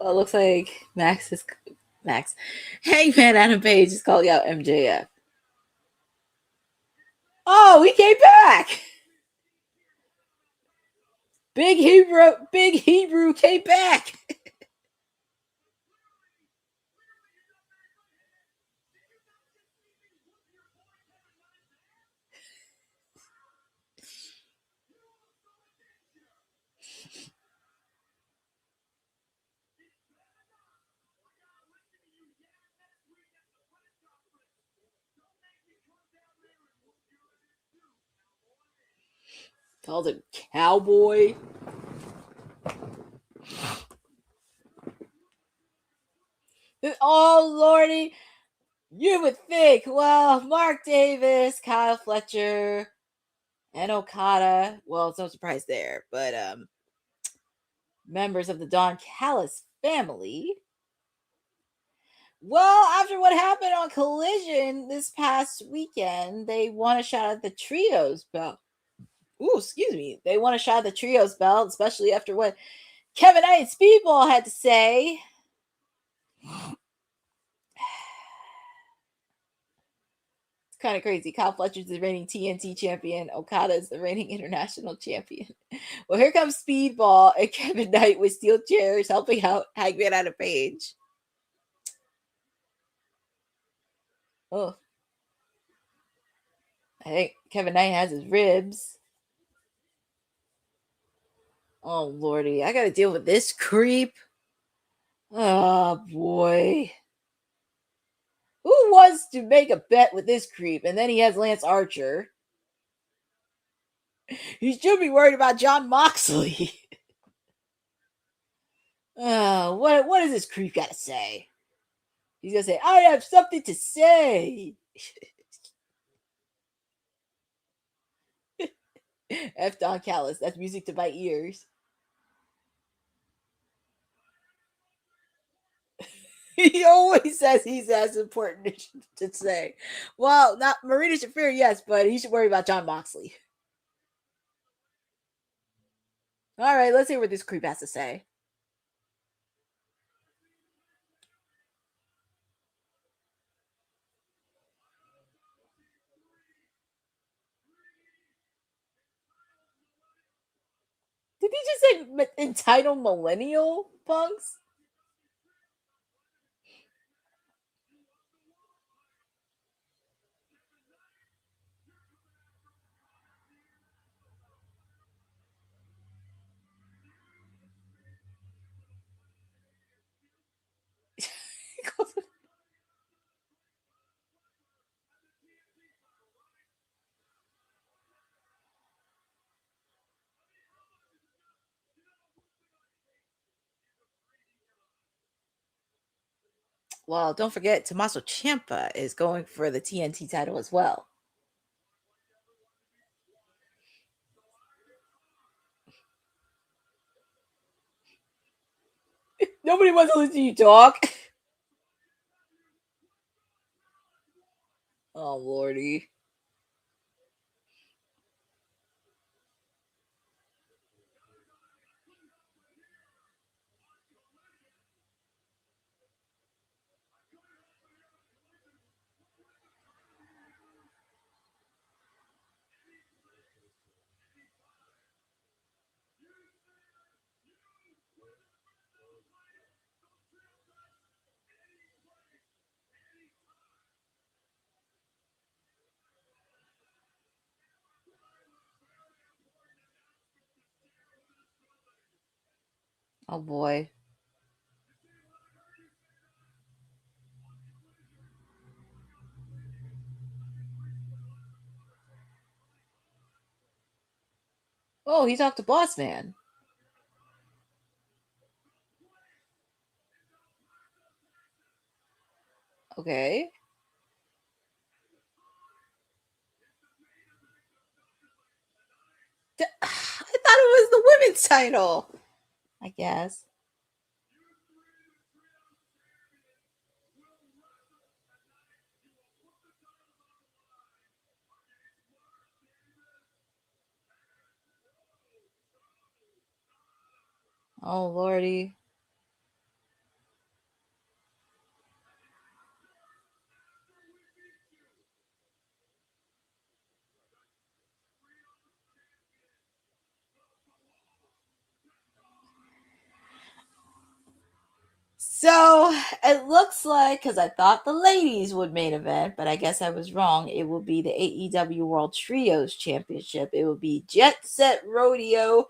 Well, it looks like Max. Hangman Adam Page is calling out MJF. Oh, he came back. Big Hebrew came back. Called him cowboy. Oh, Lordy. You would think, well, Mark Davis, Kyle Fletcher, and Okada. Well, it's no surprise there, but members of the Don Callis family. Well, after what happened on Collision this past weekend, they want a shot at the Trios belt. Ooh, excuse me. They want a shot at the Trios belt, especially after what Kevin Knight and Speedball had to say. It's kind of crazy. Kyle Fletcher's the reigning TNT champion. Okada is the reigning international champion. Well, here comes Speedball and Kevin Knight with steel chairs helping out Hangman Adam Page. Oh. I think Kevin Knight has his ribs. Oh, Lordy. I got to deal with this creep. Oh, boy. Who wants to make a bet with this creep? And then he has Lance Archer. He should be worried about Jon Moxley. What does this creep got to say? He's going to say, I have something to say. F. Don Callis. That's music to my ears. He always says he's as important to say. Well, not Marina Shafir, yes, but he should worry about Jon Moxley. All right, let's hear what this creep has to say. Did he just say entitled millennial punks? Well, don't forget, Tommaso Ciampa is going for the TNT title as well. Nobody wants to listen to you talk. Oh, Lordy. Oh, boy. Oh, he talked to Boss Man. Okay. I thought it was the women's title. I guess. Oh, Lordy. So it looks like, because I thought the ladies would main event, but I guess I was wrong. It will be the AEW World Trios Championship. It will be Jet Set Rodeo,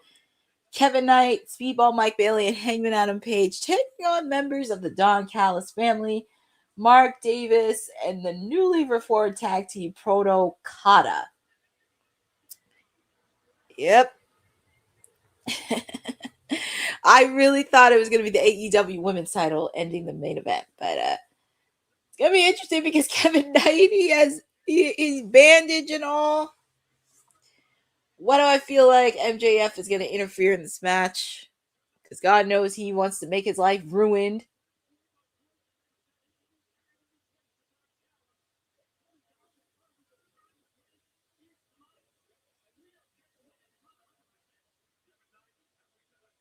Kevin Knight, Speedball Mike Bailey, and Hangman Adam Page taking on members of the Don Callis family, Mark Davis, and the newly reformed tag team Proto Kata. Yep. I really thought it was going to be the AEW women's title ending the main event, but it's going to be interesting because Kevin Knight, he has his bandage and all. What do I feel like MJF is going to interfere in this match? Because God knows he wants to make his life ruined.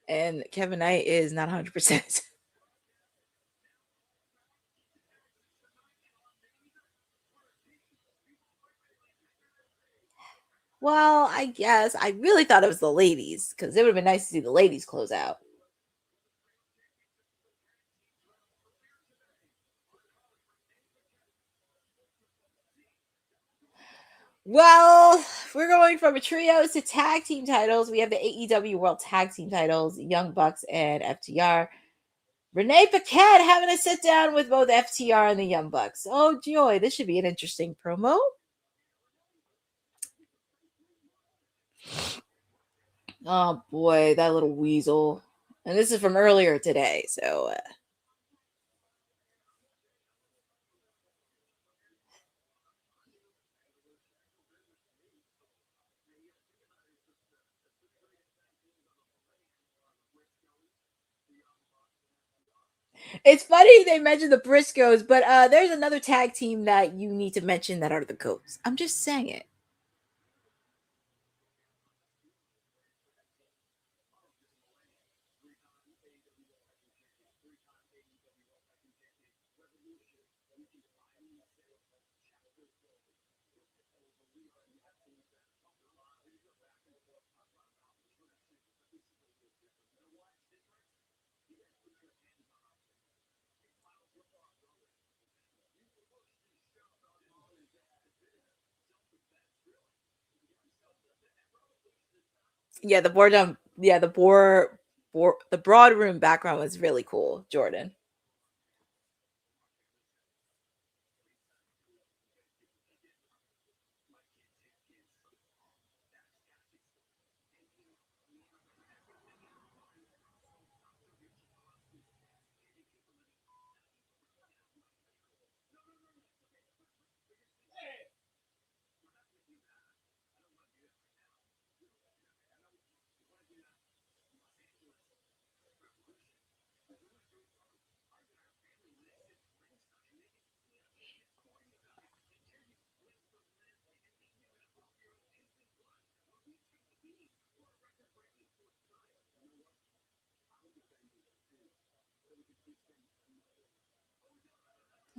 And Kevin Knight is not 100%. Well, I guess I really thought it was the ladies because it would have been nice to see the ladies close out. Well, we're going from a trios to tag team titles. We have the AEW World Tag Team titles, Young Bucks and FTR. Renee Paquette having a sit down with both FTR and the Young Bucks. Oh, joy. This should be an interesting promo. Oh, boy. That little weasel. And this is from earlier today. So, it's funny they mentioned the Briscoes, but there's another tag team that you need to mention that are the Goats. I'm just saying it. Yeah, the board the broad room background was really cool, Jordan.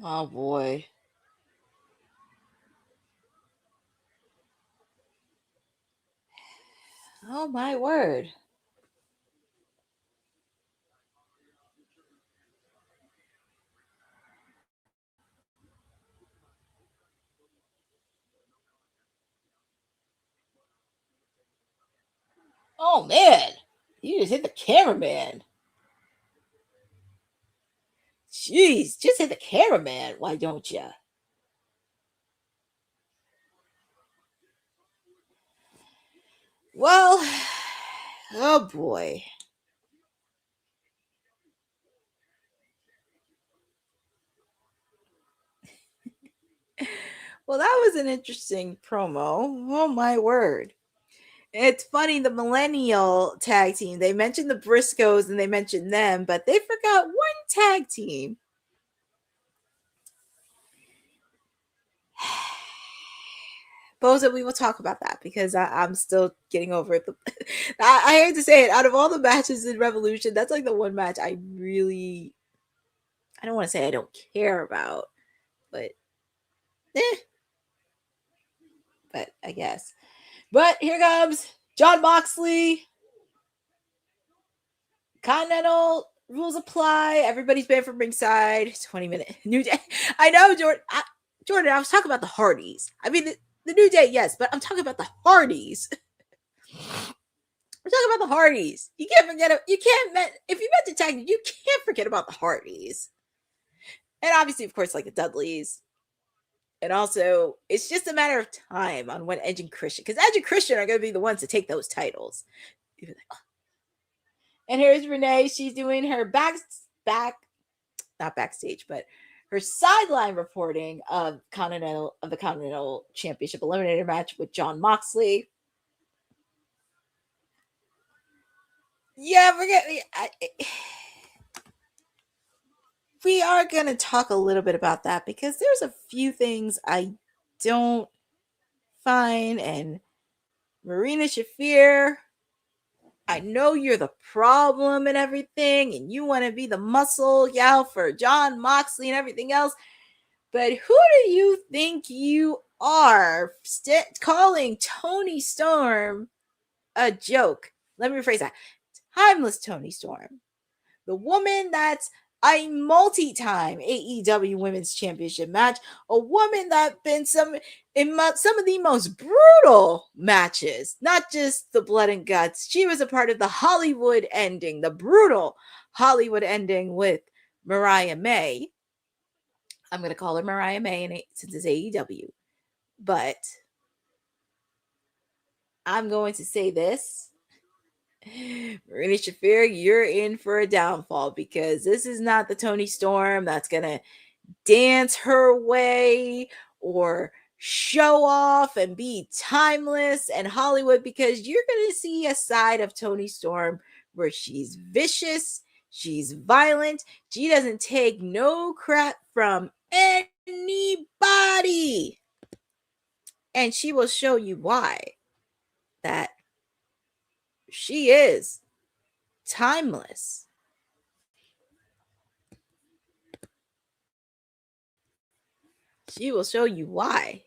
Oh boy. Oh my word. Oh man. You just hit the cameraman. Jeez, just hit the cameraman. Why don't you? Well, oh boy. Well, that was an interesting promo. Oh my word. It's funny, the millennial tag team, they mentioned the Briscoes and they mentioned them, but they forgot one tag team. Boza, we will talk about that because I'm still getting over it. I hate to say it, out of all the matches in Revolution, that's like the one match I don't want to say I don't care about, but eh, but I guess. But here comes Jon Moxley, Continental rules apply. Everybody's banned from ringside. 20-minute New Day. I know, Jordan, I was talking about the Hardys. I mean, the New Day, yes, but I'm talking about the Hardys. We're talking about the Hardys. You can't forget it. If you met the tag, you can't forget about the Hardys. And obviously, of course, like the Dudleys. And also, it's just a matter of time on when Edge and Christian, because Edge and Christian are going to be the ones to take those titles. And here's Renee. She's doing her not backstage, but her sideline reporting of the Continental Championship Eliminator match with Jon Moxley. Yeah, we are going to talk a little bit about that because there's a few things I don't find. And Marina Shafir, I know you're the problem and everything, and you want to be the muscle for Jon Moxley and everything else. But who do you think you are calling Toni Storm a joke? Let me rephrase that. Timeless Toni Storm. The woman that's a multi-time AEW Women's Championship match. A woman that's been in some of the most brutal matches. Not just the blood and guts. She was a part of the Hollywood ending. The brutal Hollywood ending with Mariah May. I'm going to call her Mariah May since it's AEW. But I'm going to say this. Marina Shafir, you're in for a downfall because this is not the Toni Storm that's going to dance her way or show off and be timeless and Hollywood, because you're going to see a side of Toni Storm where she's vicious, she's violent, she doesn't take no crap from anybody. And she will show you why that she is timeless. She will show you why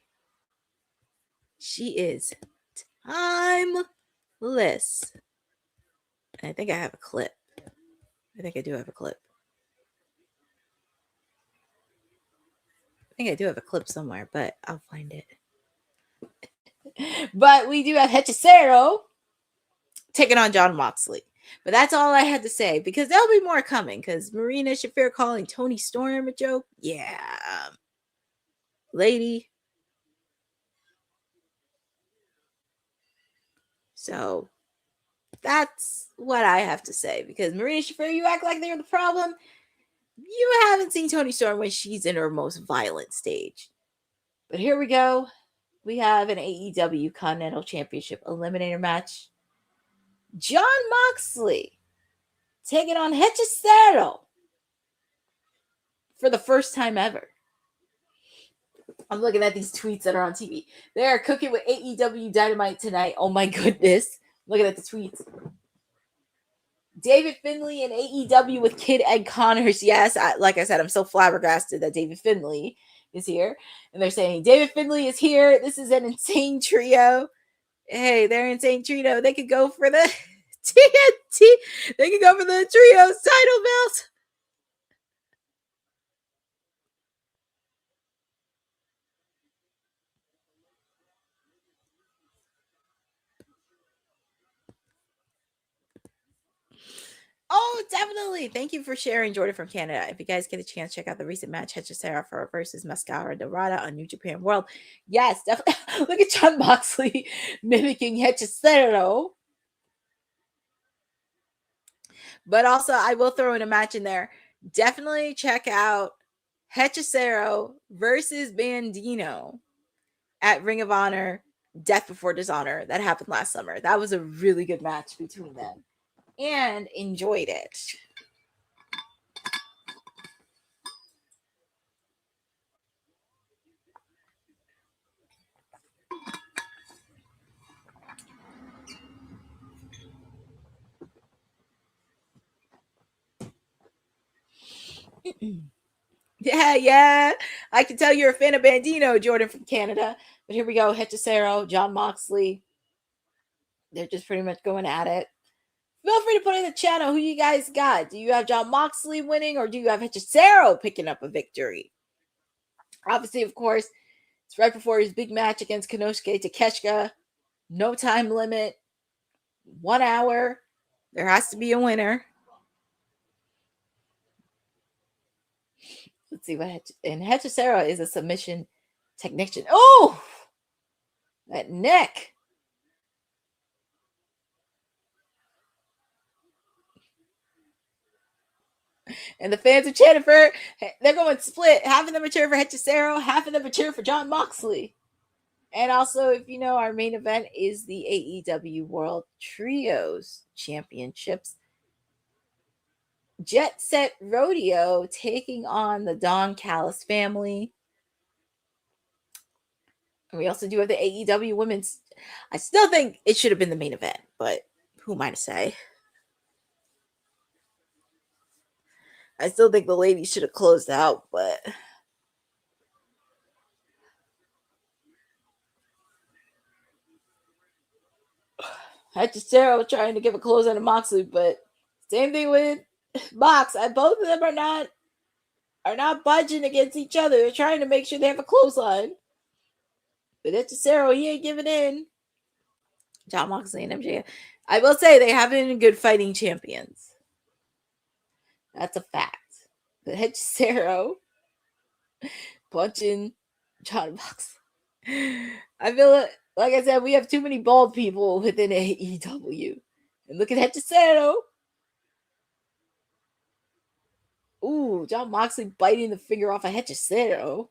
she is timeless. And I think I have a clip. I think I do have a clip. I think I do have a clip somewhere, but I'll find it. But we do have Hechicero taking on Jon Moxley. But that's all I had to say, because there'll be more coming. Because Marina Shafir calling Toni Storm a joke, yeah, lady. So that's what I have to say. Because Marina Shafir, you act like they're the problem. You haven't seen Toni Storm when she's in her most violent stage. But here we go. We have an AEW Continental Championship Eliminator match. Jon Moxley taking on Hechicero for the first time ever. I'm looking at these tweets that are on TV. They are cooking with AEW Dynamite tonight. Oh my goodness. Looking at the tweets. David Finlay and AEW with Kid Ed Connors. Yes, like I said, I'm so flabbergasted that David Finlay is here. And they're saying, David Finlay is here. This is an insane trio. Hey, they're insane trio. They could go for the TNT. They could go for the trios title belt. Oh, definitely. Thank you for sharing, Jordan from Canada. If you guys get a chance, check out the recent match, Hechicero versus Mascara Dorada on New Japan World. Yes, definitely. Look at Jon Moxley mimicking Hechicero. But also, I will throw in a match in there. Definitely check out Hechicero versus Bandino at Ring of Honor, Death Before Dishonor. That happened last summer. That was a really good match between them. And enjoyed it. Yeah. I can tell you're a fan of Bandino, Jordan from Canada. But here we go. Hechicero, Jon Moxley. They're just pretty much going at it Feel free to put in the channel who you guys got. Do you have Jon Moxley winning, or do you have Hechicero picking up a victory? Obviously, of course, it's right before his big match against Konosuke Takeshita. No time limit. 1 hour. There has to be a winner. Let's see what and Hechicero is a submission technician. Oh, that neck. And the fans are chanting for, they're going to split. Half of them are cheering for Hechicero, half of them are cheering for Jon Moxley. And also, if you know, our main event is the AEW World Trios Championships. Jet Set Rodeo taking on the Don Callis family. And we also do have the AEW Women's. I still think it should have been the main event, but who am I to say? I still think the ladies should have closed out, but Hechicero trying to give a close on to Moxley, but same thing with Mox. Both of them are not budging against each other. They're trying to make sure they have a clothesline. But Hechicero, he ain't giving in. Jon Moxley and MJ. I will say they have been good fighting champions. That's a fact. But Hechicero punching Jon Moxley. I feel like I said, we have too many bald people within AEW. And look at Hechicero. Ooh, Jon Moxley biting the finger off of Hechicero.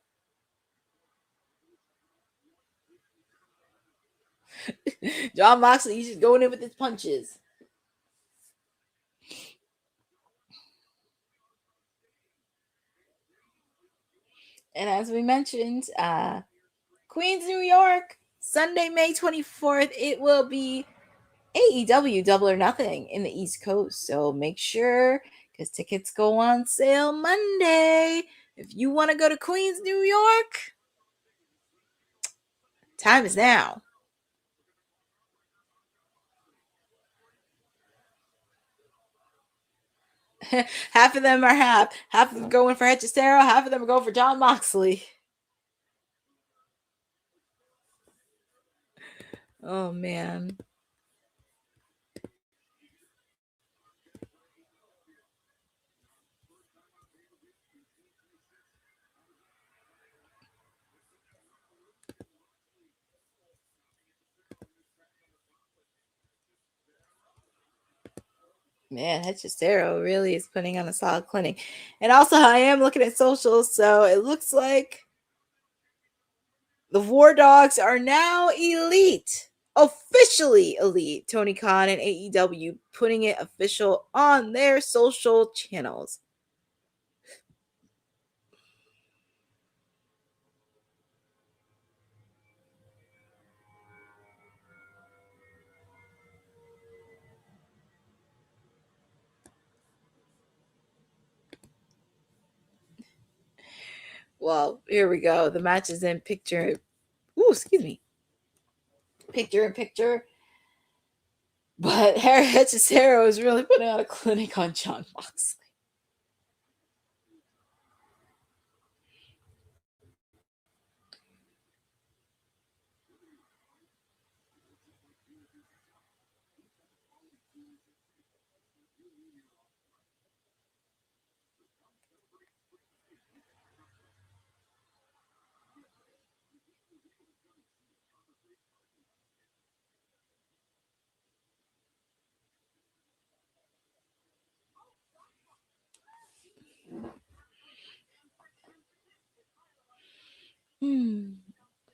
Jon Moxley, he's just going in with his punches. And as we mentioned, Queens, New York, Sunday, May 24th, it will be AEW Double or Nothing in the East Coast. So make sure, because tickets go on sale Monday. If you want to go to Queens, New York, time is now. Half of them are half of them going for Hechicero, half of them are going for Jon Moxley. Oh man. Man, Hechicero really is putting on a solid clinic. And also, I am looking at socials, so it looks like the War Dogs are now elite. Officially elite. Tony Khan and AEW putting it official on their social channels. Well, here we go. The match is in picture. Ooh, excuse me. Picture in picture. But Hechicero is really putting out a clinic on Jon Moxley.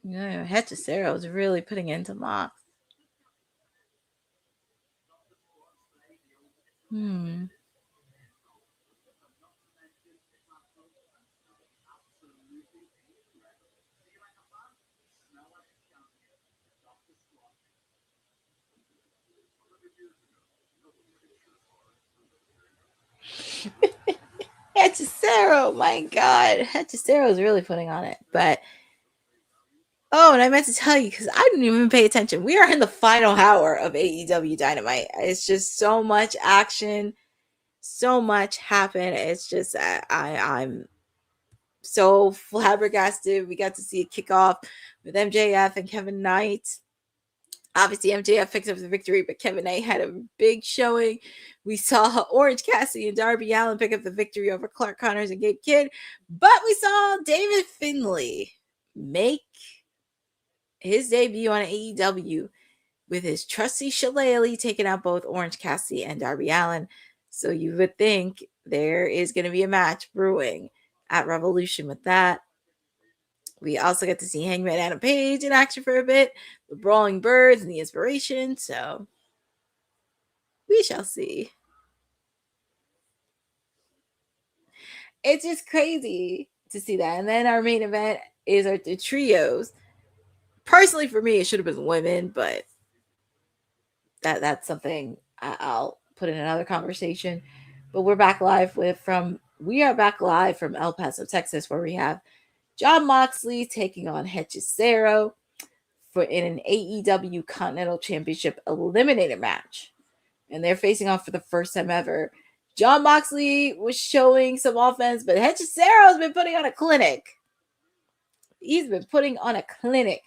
Yeah, Hechicero is really putting into Mox. Hechicero, my God. Hechicero is really putting on it. But Oh, and I meant to tell you because I didn't even pay attention. We are in the final hour of AEW Dynamite. It's just so much action, so much happened. It's just I'm so flabbergasted. We got to see a kickoff with MJF and Kevin Knight. Obviously, MJF picked up the victory, but Kevin Knight had a big showing. We saw Orange Cassidy and Darby Allin pick up the victory over Clark Connors and Gabe Kidd, but we saw David Finlay make his debut on AEW with his trusty shillelagh taking out both Orange Cassidy and Darby Allin. So you would think there is going to be a match brewing at Revolution with that. We also get to see Hangman Adam Page in action for a bit, the Brawling Birds and the Inspiration. So we shall see. It's just crazy to see that. And then our main event is the trios. Personally, for me, it should have been women, but that's something I'll put in another conversation. But we're back live from El Paso, Texas, where we have Jon Moxley taking on Hechicero in an AEW Continental Championship eliminator match. And they're facing off for the first time ever. Jon Moxley was showing some offense, but Hechicero's been putting on a clinic. He's been putting on a clinic.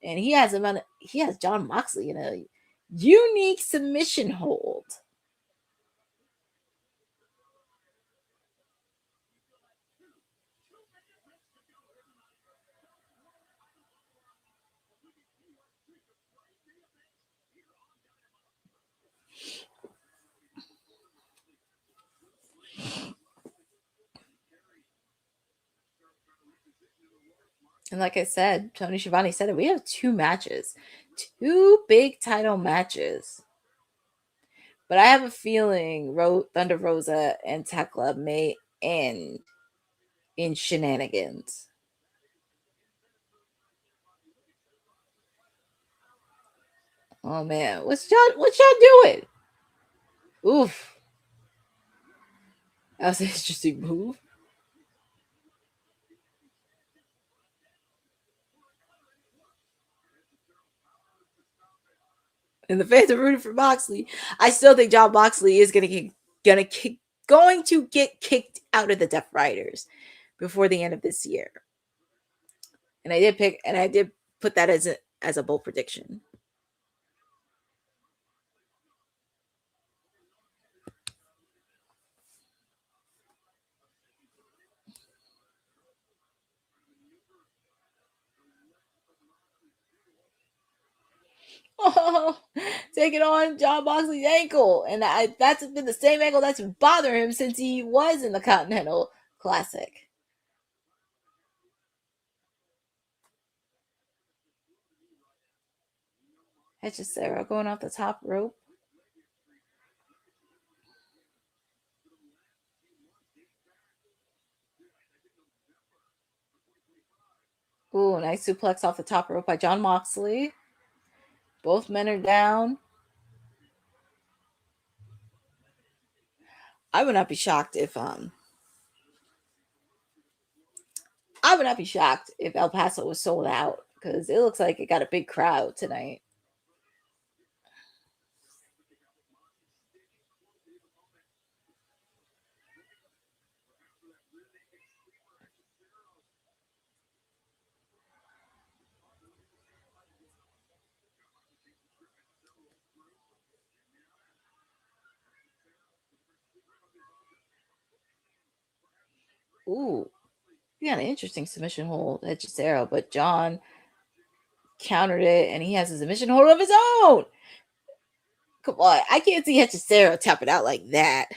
And he has Jon Moxley in a unique submission hold. And like I said, Tony Schiavone said it, we have 2 matches. 2 big title matches. But I have a feeling Thunder Rosa and Thekla may end in shenanigans. Oh man, what y'all doing? Oof. That was an interesting move. And the fans are rooting for Moxley. I still think Jon Moxley is going to get kicked out of the Death Riders before the end of this year. And I did put that as a bold prediction. Oh, taking on Jon Moxley's ankle. And that's been the same ankle that's been bothering him since he was in the Continental Classic. Hechicero going off the top rope. Ooh, nice suplex off the top rope by Jon Moxley. Both men are down. I would not be shocked if El Paso was sold out, because it looks like it got a big crowd tonight. Ooh, he got an interesting submission hold, Hechicero, but Jon countered it, and he has a submission hold of his own. Come on, I can't see Hechicero tap it out like that.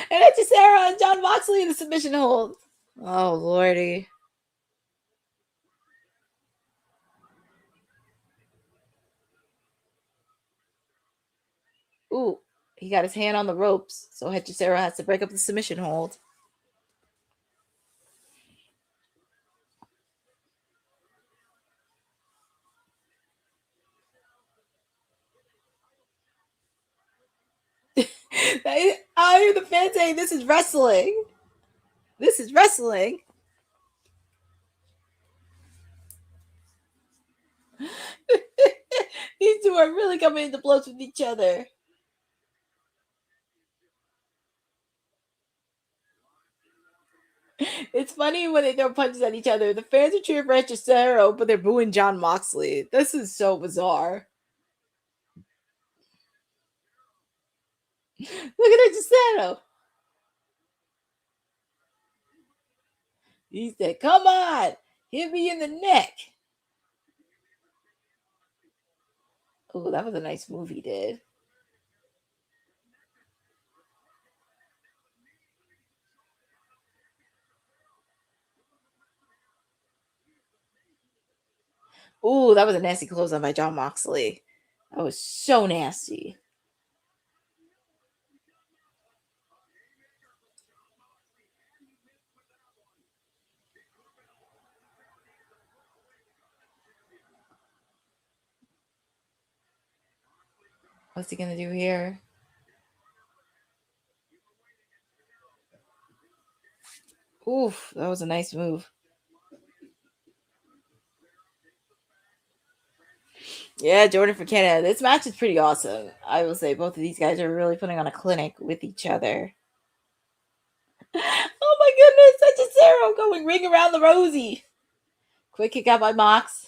And Hechicero and Jon Moxley in the submission hold. Oh, lordy. Ooh, he got his hand on the ropes, so Hechicero has to break up the submission hold. I hear the fans saying this is wrestling. This is wrestling. These two are really coming into blows with each other. It's funny when they throw punches at each other. The fans are cheering for Hechicero, but they're booing Jon Moxley. This is so bizarre. Look at Hechicero. He said, come on, hit me in the neck. Oh, that was a nice move he did. Oh, that was a nasty clothesline by Jon Moxley. That was so nasty. What's he going to do here? Oof, that was a nice move. Yeah, Jordan for Canada. This match is pretty awesome. I will say both of these guys are really putting on a clinic with each other. Oh my goodness, Hechicero going ring around the rosy. Quick kick out by Mox.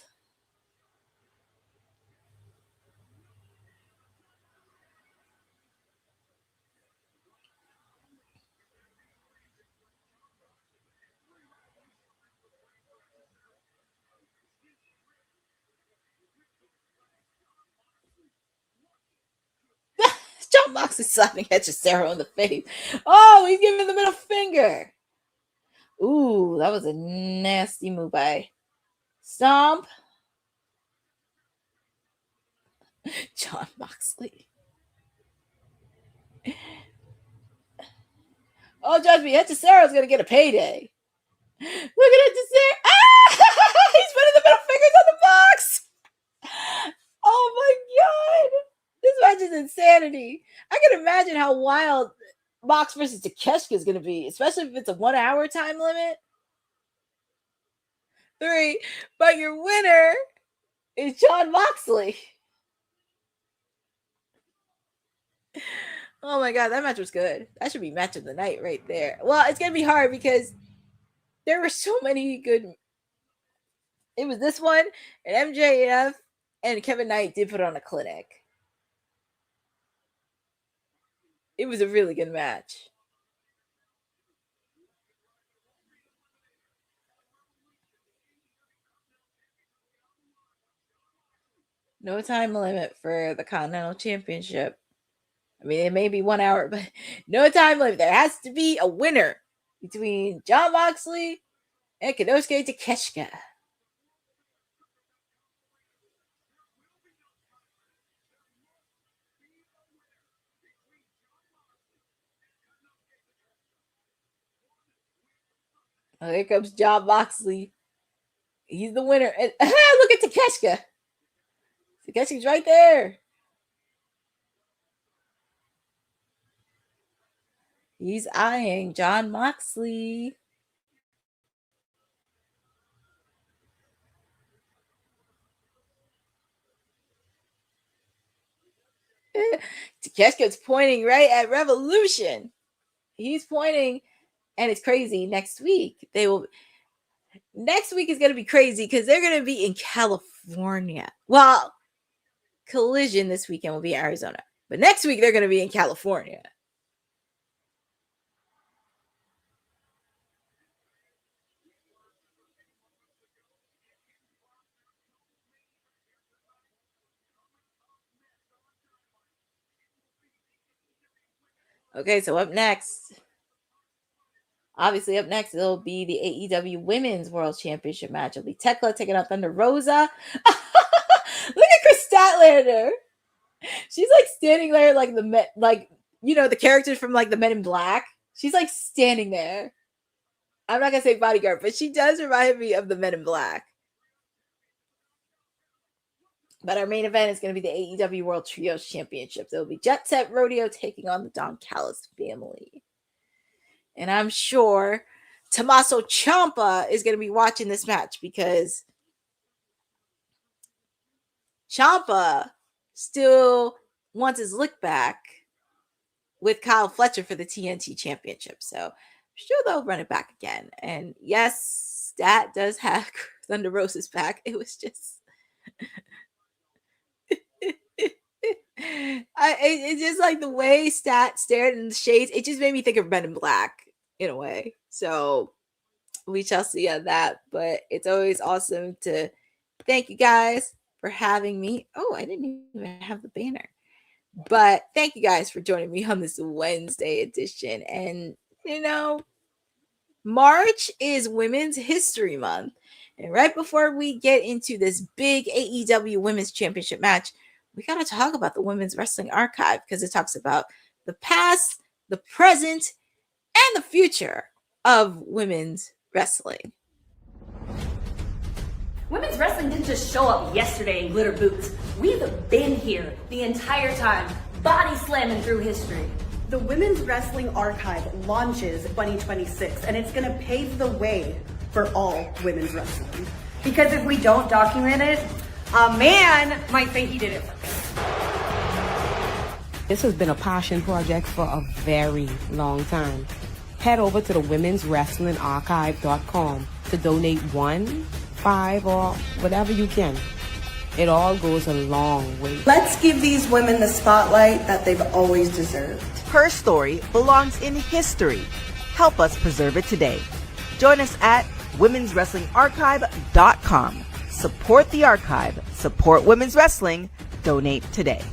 Jon Moxley slapping Hechicero in the face. Oh, he's giving him the middle finger. Ooh, that was a nasty move by Stomp. Jon Moxley. Oh, judge me, Hechicero's going to get a payday. Look at Hechicero. Ah! He's putting the middle fingers on the box. Oh my god. This match is insanity. I can imagine how wild Mox versus Takeshita is going to be, especially if it's a 1 hour time limit. 3, but your winner is Jon Moxley. Oh my god, that match was good. That should be match of the night right there. Well, it's going to be hard because there were so many good. It was this one, and MJF and Kevin Knight did put on a clinic. It was a really good match. No time limit for the Continental Championship. I mean, it may be 1 hour, but no time limit. There has to be a winner between Jon Moxley and Konosuke Takeshita. Oh, here comes Jon Moxley. He's the winner. And look at Takeshita. Takeshita's right there. He's eyeing Jon Moxley. Takeshita's pointing right at Revolution. He's pointing, and it's crazy. Next week Next week is going to be crazy because they're going to be in California. Well, Collision this weekend will be in Arizona, but next week they're going to be in California. Okay, so obviously up next, it'll be the AEW Women's World Championship match. It'll be Thekla taking out Thunder Rosa. Look at Chris Statlander. She's like standing there like the characters from like the Men in Black. She's like standing there. I'm not gonna say bodyguard, but she does remind me of the Men in Black. But our main event is going to be the AEW World Trios Championship. It'll be Jet Set Rodeo taking on the Don Callis family. And I'm sure Tommaso Ciampa is going to be watching this match because Ciampa still wants his lick back with Kyle Fletcher for the TNT Championship. So I'm sure they'll run it back again. And yes, Stat does have Thunder Rosa's back. It was just... it's just like the way Stat stared in the shades. It just made me think of Men in Black in a way. So we shall see on that. But it's always awesome to thank you guys for having me. Oh, I didn't even have the banner. But thank you guys for joining me on this Wednesday edition. And, you know, March is Women's History Month. And right before we get into this big AEW Women's Championship match, we got to talk about the Women's Wrestling Archive because it talks about the past, the present, and the future of women's wrestling. Women's wrestling didn't just show up yesterday in glitter boots. We've been here the entire time, body slamming through history. The Women's Wrestling Archive launches 2026, and it's going to pave the way for all women's wrestling. Because if we don't document it, a man might say he did it first. This has been a passion project for a very long time. Head over to the womenswrestlingarchive.com to donate $1, $5, or whatever you can. It all goes a long way. Let's give these women the spotlight that they've always deserved. Her story belongs in history. Help us preserve it today. Join us at womenswrestlingarchive.com. Support the archive. Support women's wrestling. Donate today.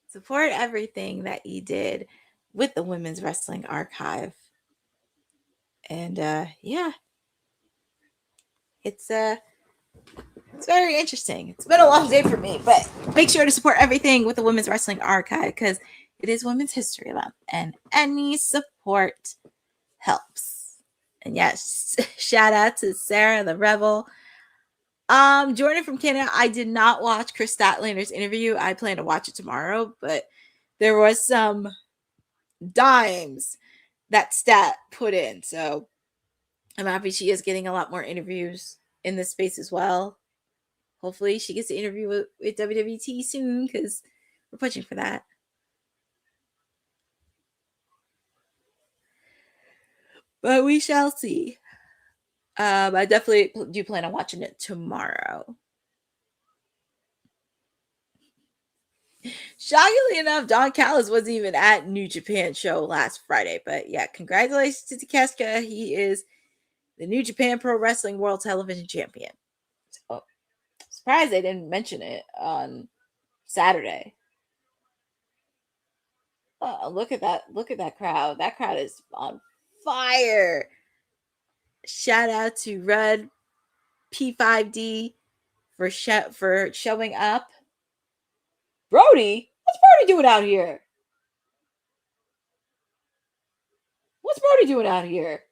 Support everything that you did with the Women's Wrestling Archive. And yeah, it's very interesting. It's been a long day for me, but make sure to support everything with the Women's Wrestling Archive because it is Women's History Month and any support helps. And yes, shout out to Sarah the Rebel. Jordan from Canada, I did not watch Chris Statlander's interview. I plan to watch it tomorrow, but there was some dimes that Stat put in. So I'm happy she is getting a lot more interviews in this space as well. Hopefully she gets to interview with WWT soon because we're pushing for that. But we shall see. I definitely do plan on watching it tomorrow. Shockingly enough, Don Callis wasn't even at New Japan show last Friday. But yeah, congratulations to Thekla. He is the New Japan Pro Wrestling World Television Champion. So, surprised they didn't mention it on Saturday. Oh, look at that. Look at that crowd. That crowd is on fire. Shout out to Red P5D for showing up. Brody? What's Brody doing out here? What's Brody doing out here?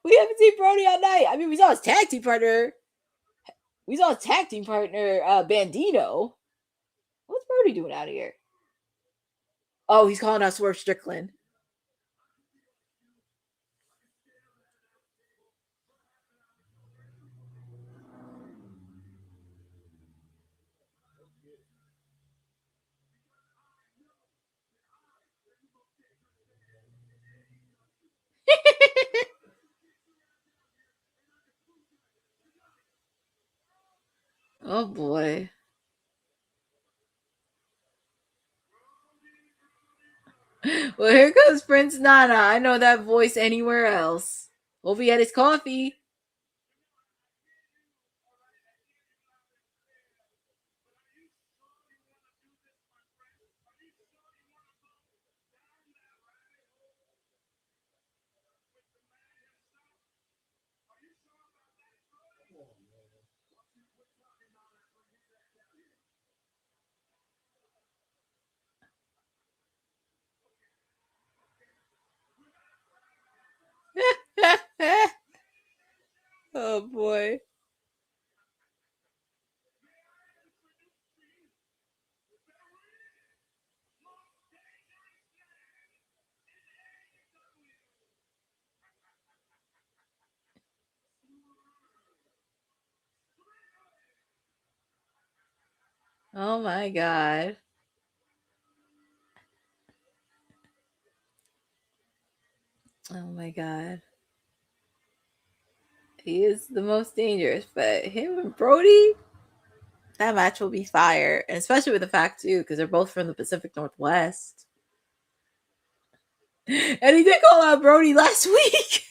We haven't seen Brody all night. I mean, we saw his tag team partner. Bandito. What's Brody doing out here? Oh, he's calling out Swerve Strickland. Oh boy. Well, here comes Prince Nana. I know that voice anywhere else. Hope he had his coffee. Oh boy. Oh my god. Oh my god. He is the most dangerous, but him and Brody, that match will be fire. And especially with the fact too, because they're both from the Pacific Northwest. And he did call out Brody last week.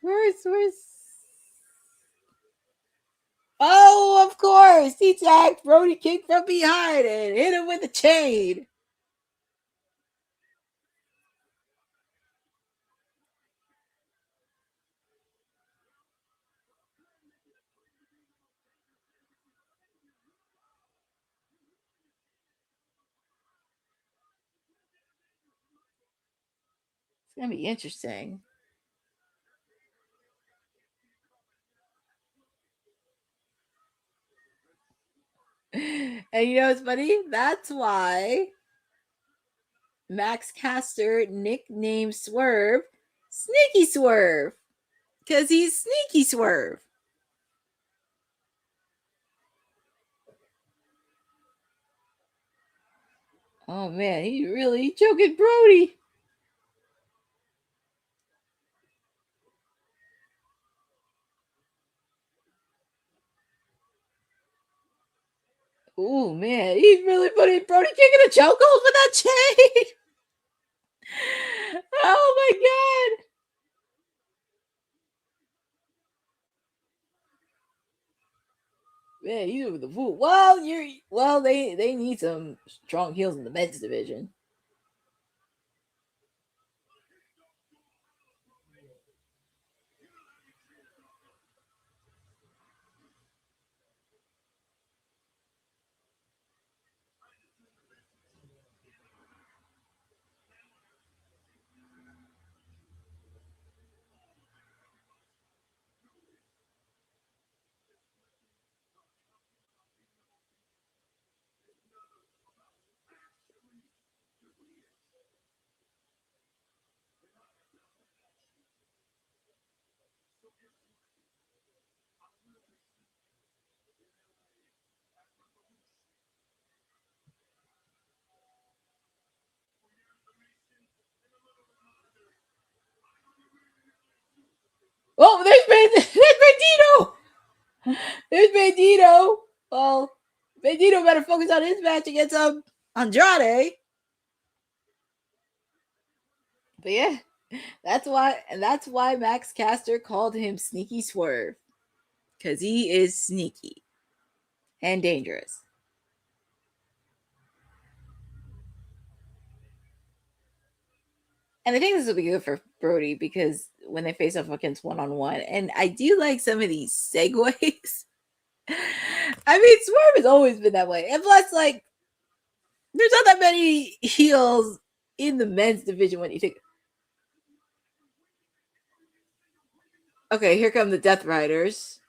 Where's Oh, of course. He tagged Brody King from behind and hit him with a chain. It's gonna be interesting. And you know what's funny? That's why Max Caster nicknamed Swerve Sneaky Swerve. Because he's Sneaky Swerve. Oh man, he really choking Brody. Oh man, he's really putting Brody King in a chokehold with that chain. Oh my god. Man, he's over the fool. Well, they need some strong heels in the men's division. Oh, there's Bandito. There's Bandito. Well, Bandito better focus on his match against Andrade. But yeah, that's why Max Caster called him Sneaky Swerve. Because he is sneaky and dangerous. And I think this will be good for Brody because when they face off against one-on-one, and I do like some of these segues. I mean, Swerve has always been that way. And plus, like, there's not that many heels in the men's division when you think. Okay, here come the Death Riders.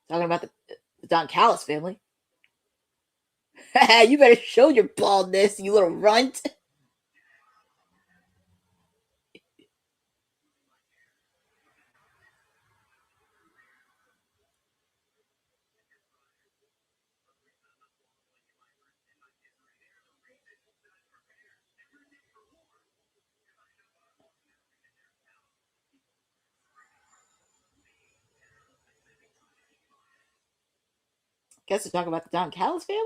Talking about the Don Callis family. You better show your baldness, you little runt. Guess we're talking about the Don Callis family?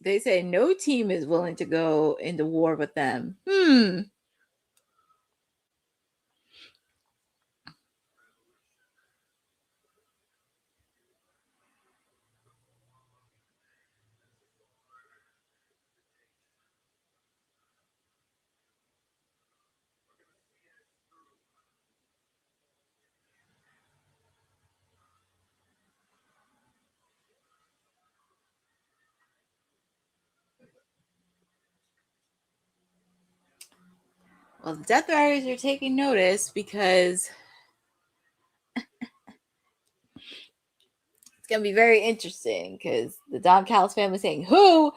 They say no team is willing to go into war with them. Well, the Death Riders are taking notice because it's going to be very interesting because the Don Callis family saying, who?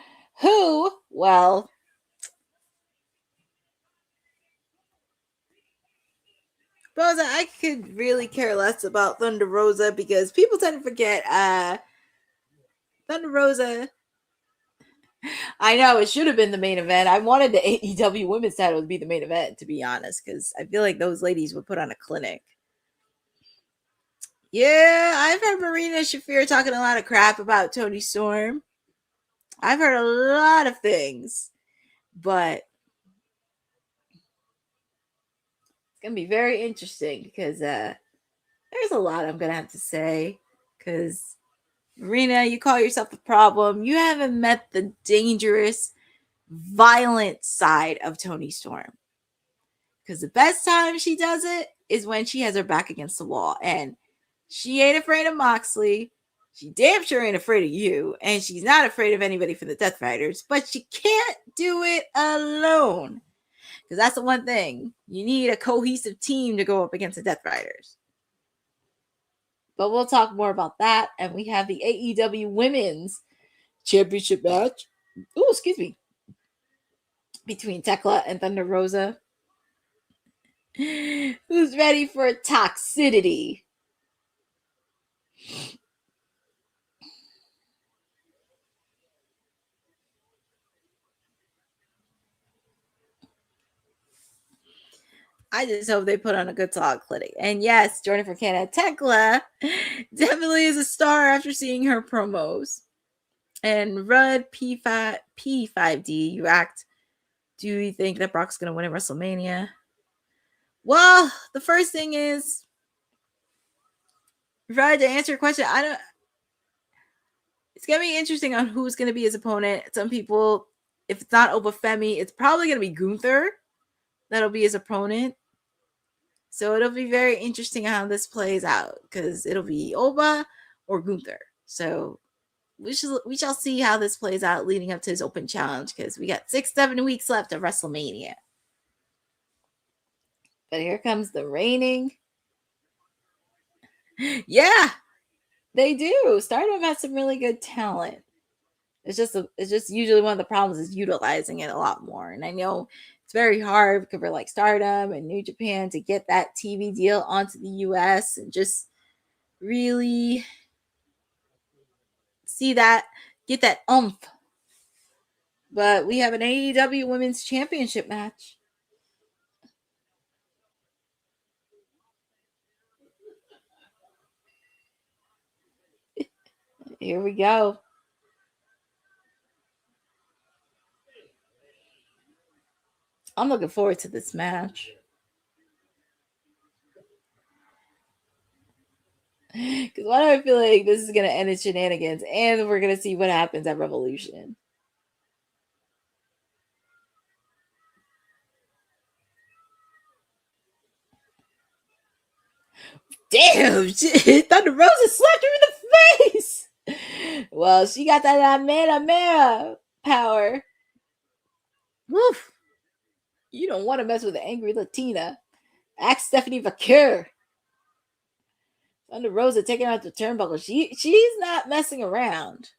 Well, Rosa, I could really care less about Thunder Rosa because people tend to forget Thunder Rosa. I know it should have been the main event. I wanted the AEW women's title to be the main event, to be honest, because I feel like those ladies would put on a clinic. Yeah, I've heard Marina Shafir talking a lot of crap about Toni Storm. I've heard a lot of things, but it's going to be very interesting because there's a lot I'm going to have to say because Marina, you call yourself the problem. You haven't met the dangerous, violent side of Toni Storm. Because the best time she does it is when she has her back against the wall. And she ain't afraid of Moxley. She damn sure ain't afraid of you. And she's not afraid of anybody from the Death Riders. But she can't do it alone. Because that's the one thing. You need a cohesive team to go up against the Death Riders. But we'll talk more about that. And we have the AEW Women's Championship match. Oh, excuse me. Between Thekla and Thunder Rosa. Who's ready for toxicity? I just hope they put on a good solid clinic. And yes, Jordan from Canada, Thekla definitely is a star after seeing her promos. And Rudd P5D, you act. Do you think that Brock's going to win at WrestleMania? Well, the first thing is, Rudd, to answer your question, it's going to be interesting on who's going to be his opponent. Some people, if it's not Obafemi, it's probably going to be Gunther. That'll be his opponent. So it'll be very interesting how this plays out because it'll be Oba or Gunther. So we shall see how this plays out leading up to his open challenge because we got 6-7 weeks left of WrestleMania. But here comes the reigning. Yeah, they do. Stardom has some really good talent. It's just usually one of the problems is utilizing it a lot more. And I know it's very hard for like Stardom and New Japan to get that TV deal onto the US and just really see that, get that oomph. But we have an AEW Women's Championship match. Here we go. I'm looking forward to this match. Because why do I feel like this is going to end in shenanigans and we're going to see what happens at Revolution? Damn, Thunder Rosa slapped her in the face. Well, she got that Mera power. Woof. You don't want to mess with the angry Latina. Ask Stephanie Vaquer. Thunder Rosa taking out the turnbuckle. She's not messing around.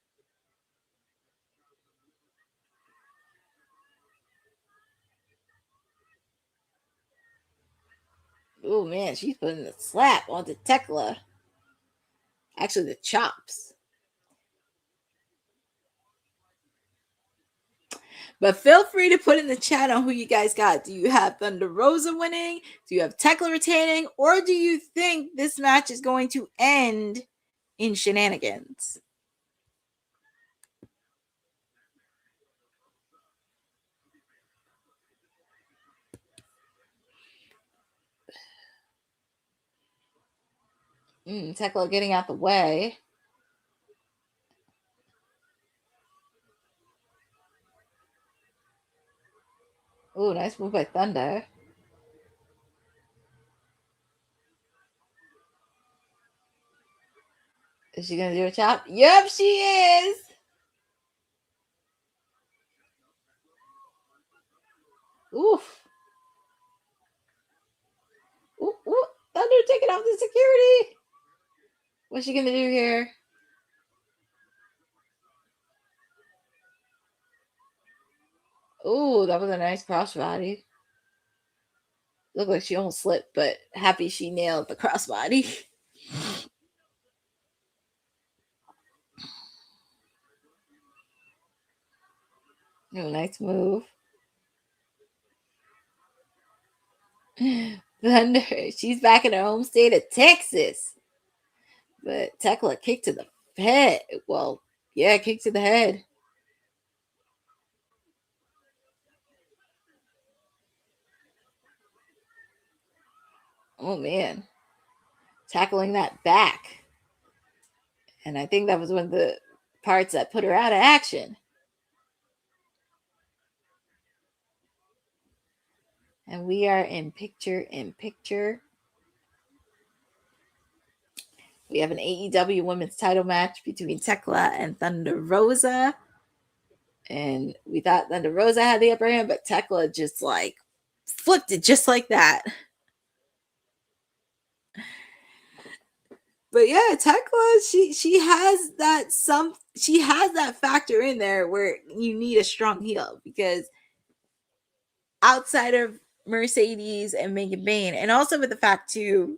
Oh man, she's putting the slap onto Thekla. Actually, the chops. But feel free to put in the chat on who you guys got. Do you have Thunder Rosa winning? Do you have Thekla retaining? Or do you think this match is going to end in shenanigans? Thekla getting out the way. Ooh, nice move by Thunder. Is she going to do a chop? Yep, she is. Oof. Ooh, ooh. Thunder taking out the security. What's she going to do here? Ooh, that was a nice crossbody. Looked like she almost slipped, but happy she nailed the crossbody. Oh, nice move. Thunder, she's back in her home state of Texas. But Thekla kicked to the head. Well, yeah, kick to the head. Oh, man. Tackling that back. And I think that was one of the parts that put her out of action. And we are in picture. We have an AEW women's title match between Thekla and Thunder Rosa. And we thought Thunder Rosa had the upper hand, but Thekla just like flipped it just like that. But yeah, Thekla, she has that factor in there where you need a strong heel, because outside of Mercedes and Megan Bayne, and also with the fact too,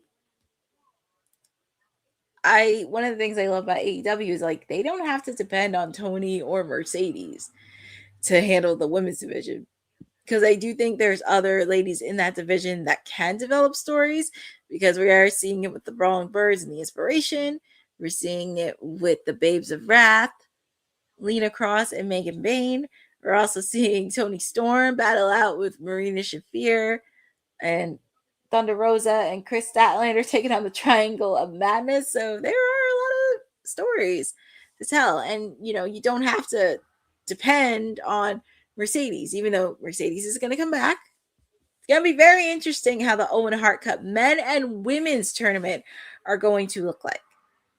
one of the things I love about AEW is like they don't have to depend on Tony or Mercedes to handle the women's division, because I do think there's other ladies in that division that can develop stories, because we are seeing it with the Brawling Birds and the Inspiration. We're seeing it with the Babes of Wrath, Lena Cross and Megan Bayne. We're also seeing Toni Storm battle out with Marina Shafir, and Thunder Rosa and Chris Statlander taking on the Triangle of Madness. So there are a lot of stories to tell. And, you don't have to depend on Mercedes, even though Mercedes is going to come back. It's going to be very interesting how the Owen Hart Cup men and women's tournament are going to look like.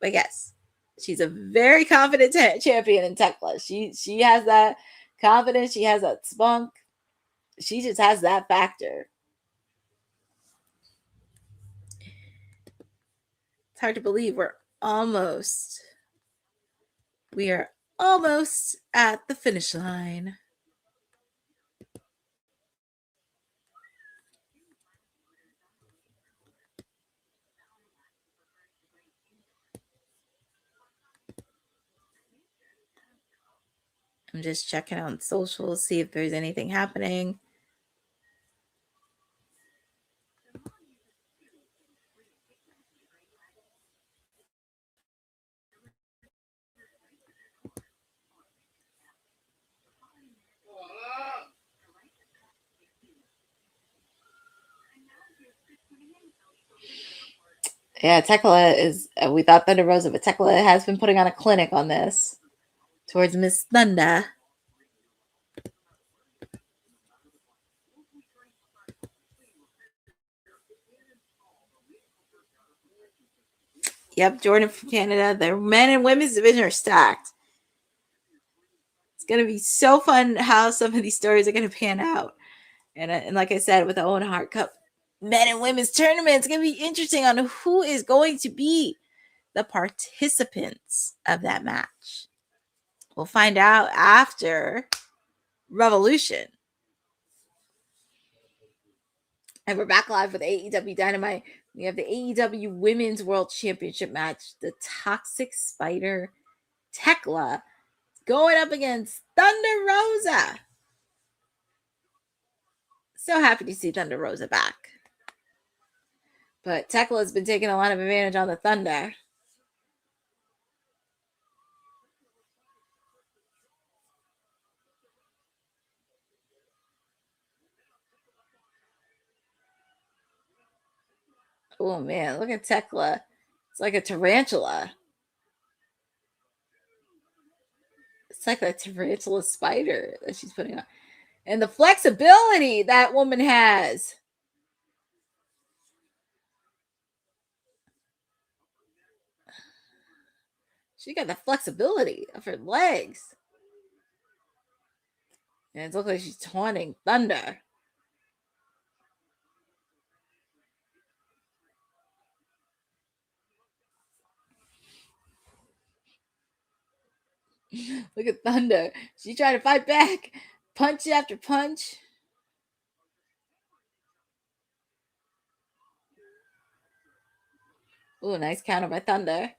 But yes, she's a very confident champion in Thekla. She has that confidence. She has that spunk. She just has that factor. It's hard to believe we are almost at the finish line. I'm just checking on socials, see if there's anything happening. Yeah, Thekla is, we thought Thunder Rosa, but Thekla has been putting on a clinic on this towards Miss Thunder. Yep, Jordan from Canada. Their men and women's division are stacked. It's going to be so fun how some of these stories are going to pan out. And like I said, with the Owen Hart Cup men and women's tournament, it's going to be interesting on who is going to be the participants of that match. We'll find out after Revolution. And we're back live with AEW Dynamite. We have the AEW Women's World Championship match. The Toxic Spider Thekla going up against Thunder Rosa. So happy to see Thunder Rosa back. But Thekla has been taking a lot of advantage on the Thunder. Oh man, look at Thekla It's like a tarantula. It's like a tarantula spider that she's putting on. And the flexibility that woman has. She got the flexibility of her legs. And it looks like she's taunting Thunder. Look at Thunder. She tried to fight back. Punch after punch. Ooh, nice counter by Thunder.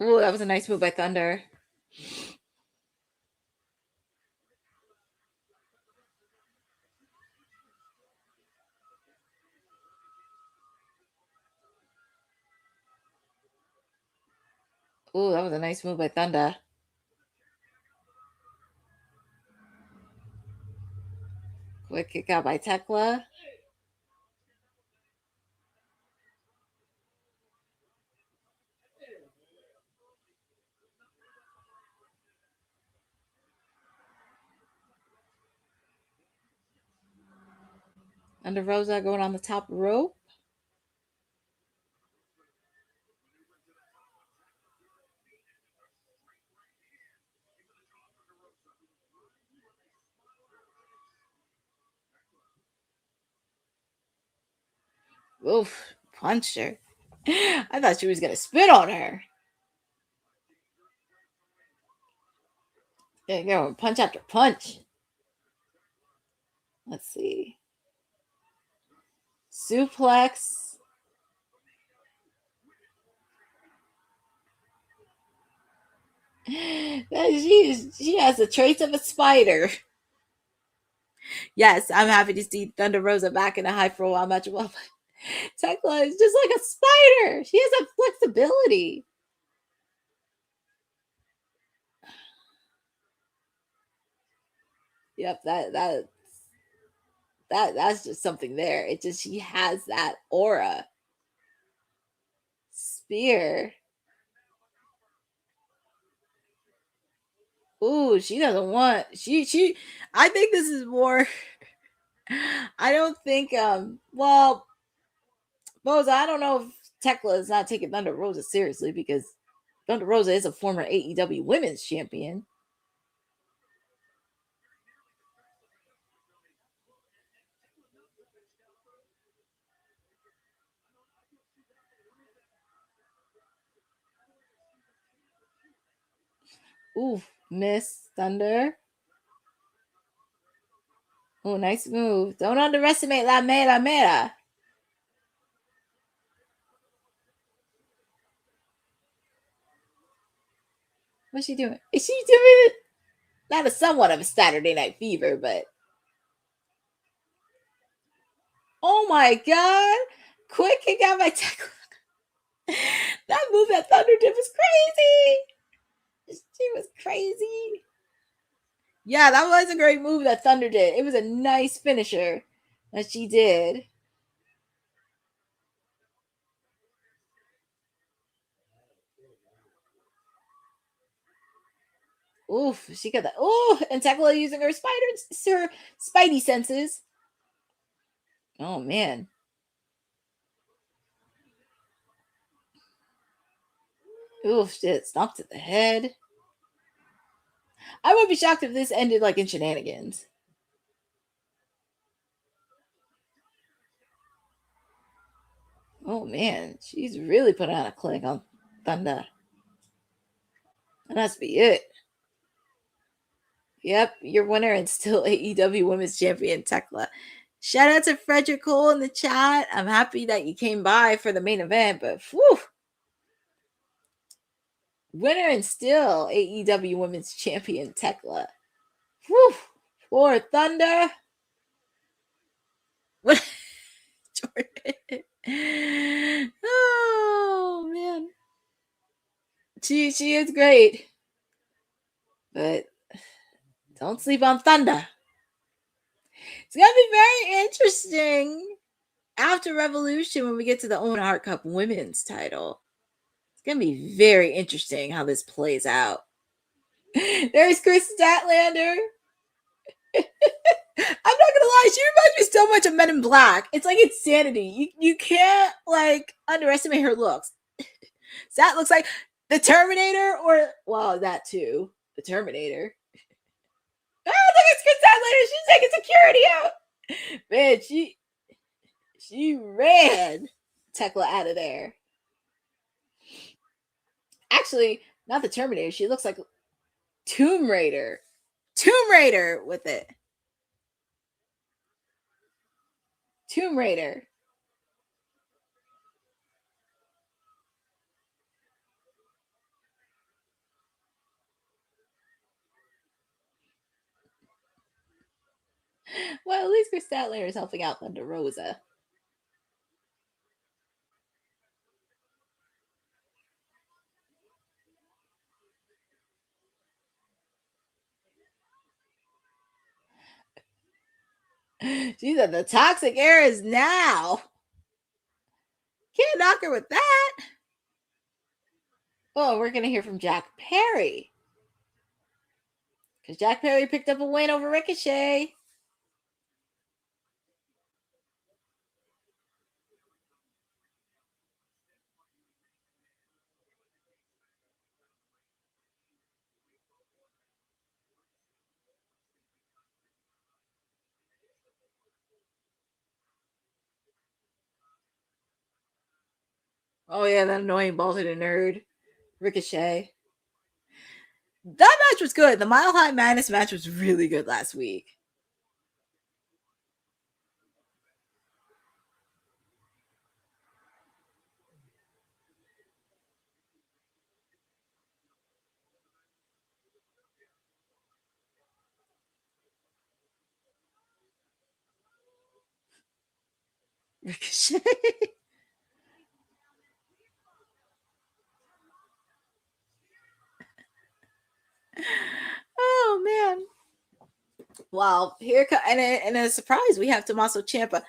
Ooh, that was a nice move by Thunder. Ooh, that was a nice move by Thunder. Quick kick out by Thekla. Under Rosa going on the top rope. Oof, punched her. I thought she was going to spit on her. There you go, punch after punch. Let's see. Suplex. She has the traits of a spider. Yes, I'm happy to see Thunder Rosa back in a high-profile match. Well, Thekla is just like a spider. She has a flexibility. Yep, that's just something there. It just, she has that aura. Spear. Ooh, she doesn't want, I think this is more, I don't think, well, Rosa, I don't know if Thekla is not taking Thunder Rosa seriously, because Thunder Rosa is a former AEW Women's Champion. Ooh, miss Thunder. Oh, nice move. Don't underestimate La Mera Mera. What's she doing? Is she doing not a somewhat of a Saturday Night Fever, but oh my god! Quick kick out by Thekla. That move that Thunder did was crazy. She was crazy. Yeah, that was a great move that Thunder did. It was a nice finisher that she did. Oof, she got that. Oh, and Thekla using her spidey senses. Oh man. Oof, shit, stomped to the head. I would be shocked if this ended like in shenanigans. Oh man, she's really put on a clinic on Thunder. That must be it. Yep, your winner and still AEW Women's Champion Thekla. Shout out to Frederick Cole in the chat. I'm happy that you came by for the main event, but whew. Winner and still AEW Women's Champion Thekla. Whew. Poor Thunder. What? Oh man. She is great. But don't sleep on Thunder. It's gonna be very interesting after Revolution when we get to the Owen Hart Cup Women's title. It's gonna be very interesting how this plays out. There's Chris Statlander. I'm not gonna lie, she reminds me so much of Men in Black. It's like insanity. You can't like underestimate her looks. Stat looks like the Terminator, or well, that too. The Terminator. Oh, look at Chris Statlander. She's taking security out. Man, she ran Thekla out of there. Actually, not the Terminator. She looks like Tomb Raider. Tomb Raider with it. Tomb Raider. Well, at least Chris Statlander is helping out Thunder Rosa. She said the toxic air is now. Can't knock her with that. Oh, we're going to hear from Jack Perry. Because Jack Perry picked up a win over Ricochet. Oh, yeah, that annoying bald-headed nerd. Ricochet. That match was good. The Mile High Madness match was really good last week. Ricochet. Oh, man. Well, here and a surprise, we have Tommaso Ciampa.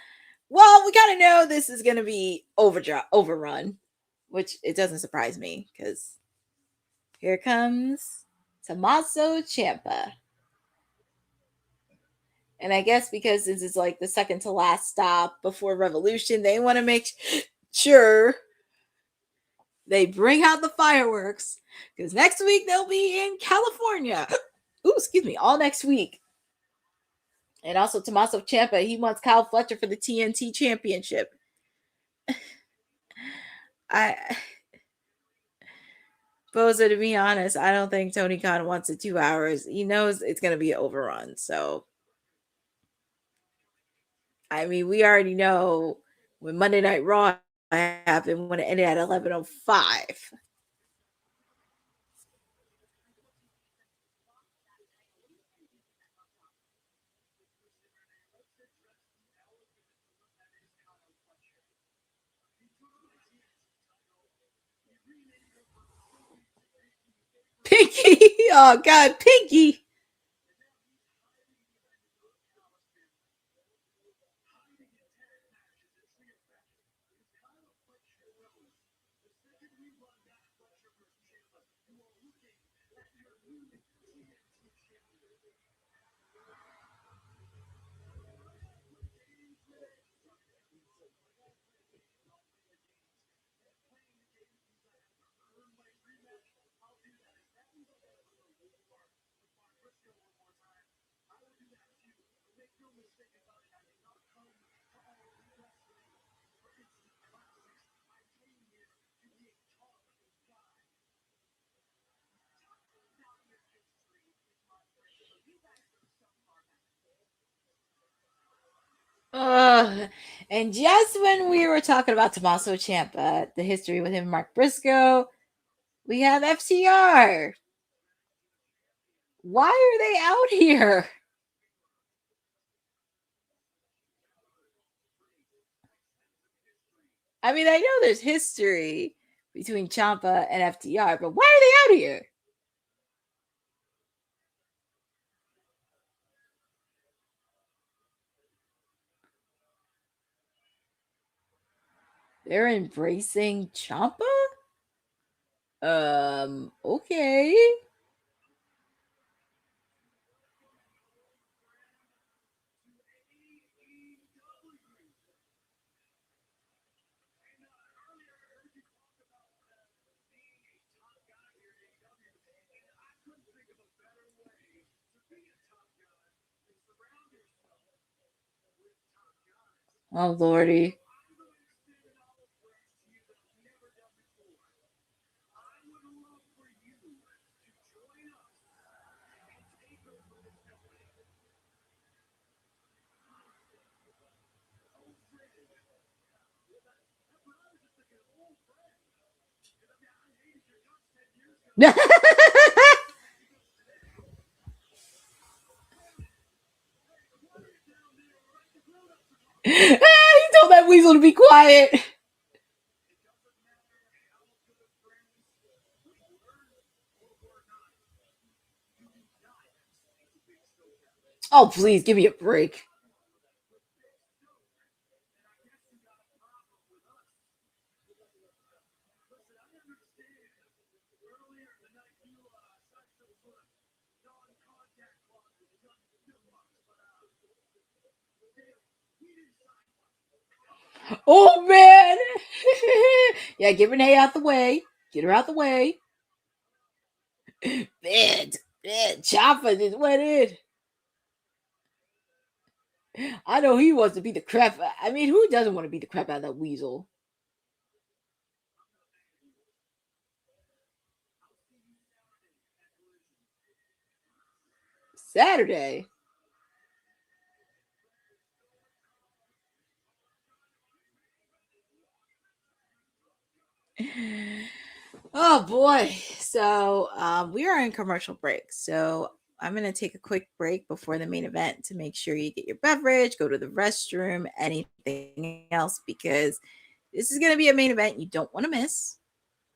Well, we gotta know this is gonna be overrun, which it doesn't surprise me because here comes Tommaso Ciampa. And I guess because this is like the second to last stop before Revolution, they want to make sure they bring out the fireworks because next week they'll be in California. Ooh, excuse me, all next week. And also Tommaso Ciampa, he wants Kyle Fletcher for the TNT Championship. Bozo, to be honest, I don't think Tony Khan wants it 2 hours. He knows it's going to be overrun. So, I mean, we already know when Monday Night Raw happened when it ended at 11:05. Pinky. Oh, God, Pinky. And just when we were talking about Tommaso Ciampa, the history with him and Mark Briscoe, we have FTR. Why are they out here? I mean, I know there's history between Ciampa and FTR, but why are they out here? They're embracing Ciampa? Okay. Oh, Lordy. He told that weasel to be quiet. Oh, please give me a break. Oh, man. Yeah, get Renee out the way. Get her out the way. Man, Ciampa just went in. I know he wants to beat the crap. I mean, who doesn't want to beat the crap out of that weasel? Saturday. Oh boy. So we are in commercial break. So I'm going to take a quick break before the main event to make sure you get your beverage, go to the restroom, anything else, because this is going to be a main event you don't want to miss.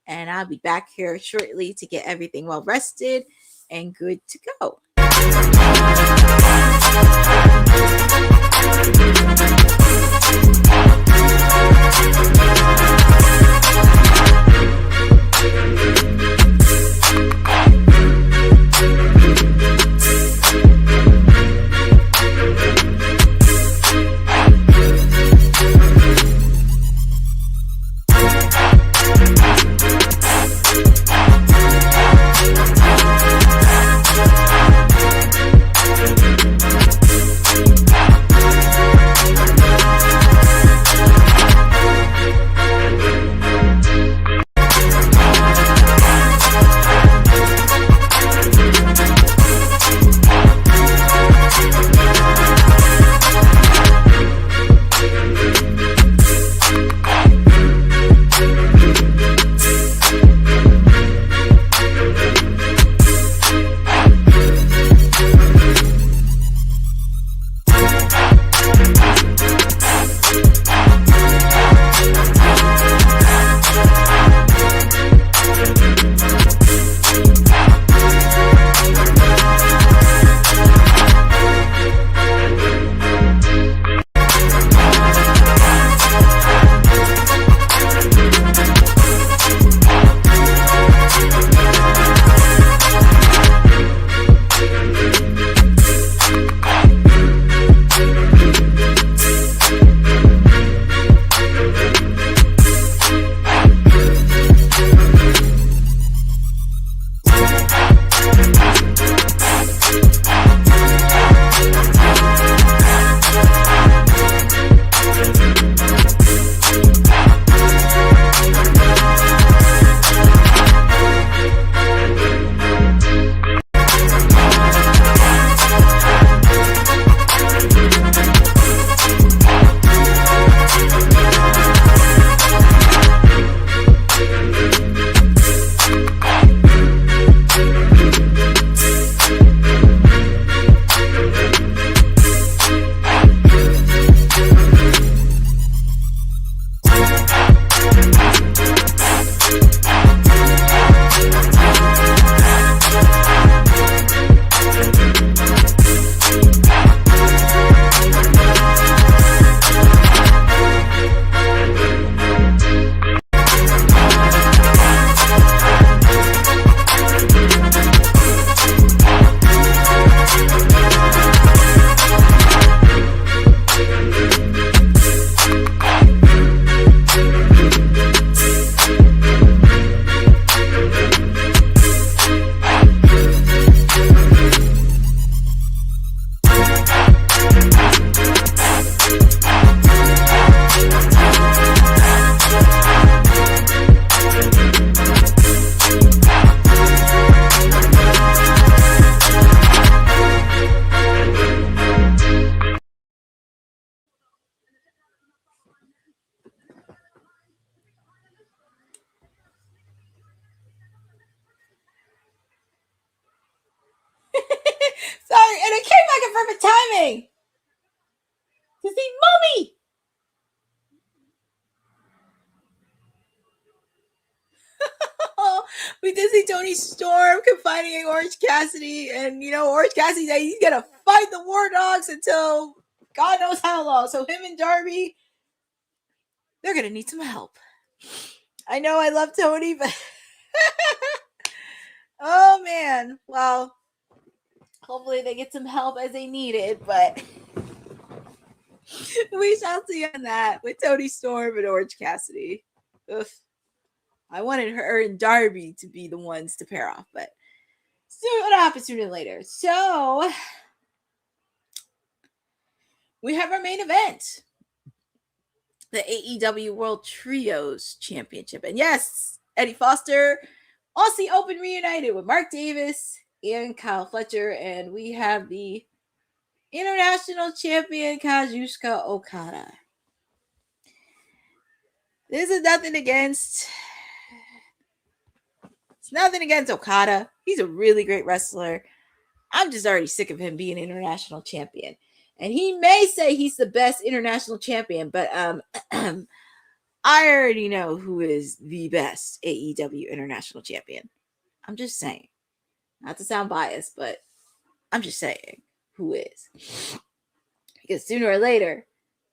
And I'll be back here shortly to get everything well rested and good to go. waiting to see Mommy. We did see Tony Storm confiding Orange Cassidy, and Orange Cassidy said he's gonna fight the War Dogs until God knows how long. So him and Darby, they're gonna need some help. I know I love Tony, but oh man, well, hopefully they get some help as they need it, but we shall see on that with Tony Storm and Orange Cassidy. Ugh. I wanted her and Darby to be the ones to pair off, but soon it'll happen sooner than later. So we have our main event, the AEW World Trios Championship. And yes, Eddie Foster, Aussie Open reunited with Mark Davis and Kyle Fletcher. And we have the International Champion Kazuchika Okada. This is nothing against Okada. He's a really great wrestler. I'm just already sick of him being international champion. And he may say he's the best international champion, but I already know who is the best AEW international champion. I'm just saying. Not to sound biased, but I'm just saying who is. Because sooner or later,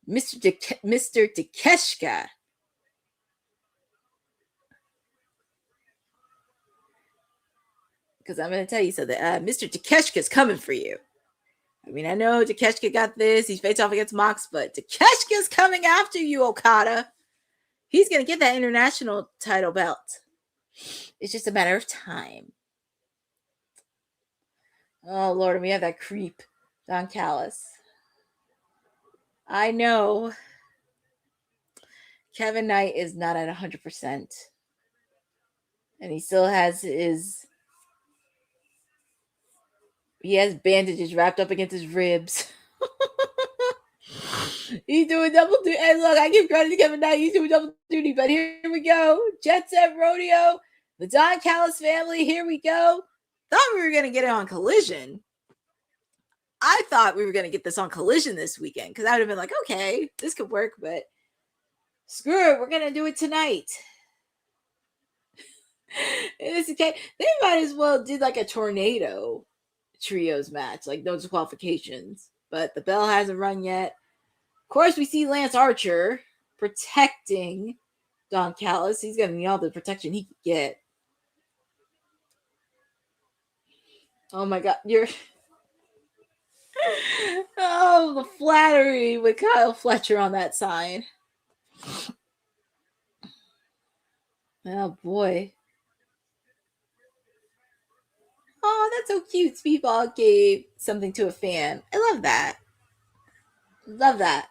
Mr. Takeshita, because I'm going to tell you something. Mr. Takeshita's coming for you. I mean, I know Takeshita got this. He's faced off against Mox, but Takeshita's coming after you, Okada. He's going to get that international title belt. It's just a matter of time. Oh, Lord, and we have that creep, Don Callis. I know Kevin Knight is not at 100%. And he still has he has bandages wrapped up against his ribs. He's doing double duty. And look, I give credit to Kevin Knight. He's doing double duty. But here we go. Jet Set Rodeo. The Don Callis family. Here we go. Thought we were going to get it on Collision. I thought we were going to get this on Collision this weekend. Because I would have been like, okay, this could work. But screw it. We're going to do it tonight. It's okay. They might as well did like a tornado trios match, like no disqualifications, but the bell hasn't rung yet. Of course, we see Lance Archer protecting Don Callis. He's gonna need all the protection he can get. Oh my God, oh, the flattery with Kyle Fletcher on that sign. Oh boy. Oh, that's so cute. Speedball gave something to a fan. I love that. Love that.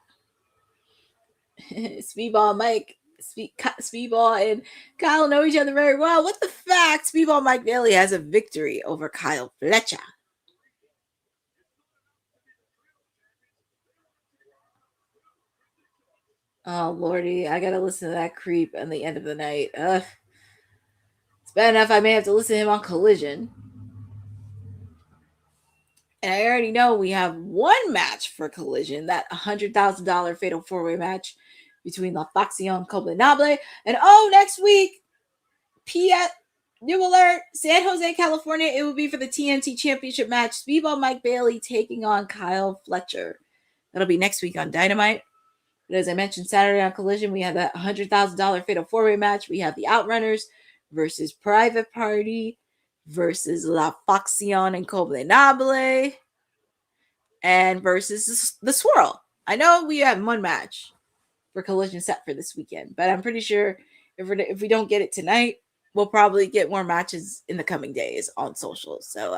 Speedball Mike, Speedball and Kyle know each other very well. What the fact? Speedball Mike Bailey has a victory over Kyle Fletcher. Oh, Lordy. I got to listen to that creep on the end of the night. Ugh. It's bad enough I may have to listen to him on Collision. And I already know we have one match for Collision, that $100,000 fatal four-way match between La Facción Combinable. And next week, new alert, San Jose, California, it will be for the TNT Championship match. Speedball Mike Bailey taking on Kyle Fletcher. That'll be next week on Dynamite. But as I mentioned, Saturday on Collision, we have that $100,000 fatal four-way match. We have the Outrunners versus Private Party versus La Facción and Combinable and versus the Swirl. I know we have one match for Collision set for this weekend, but I'm pretty sure if we don't get it tonight, we'll probably get more matches in the coming days on socials. So,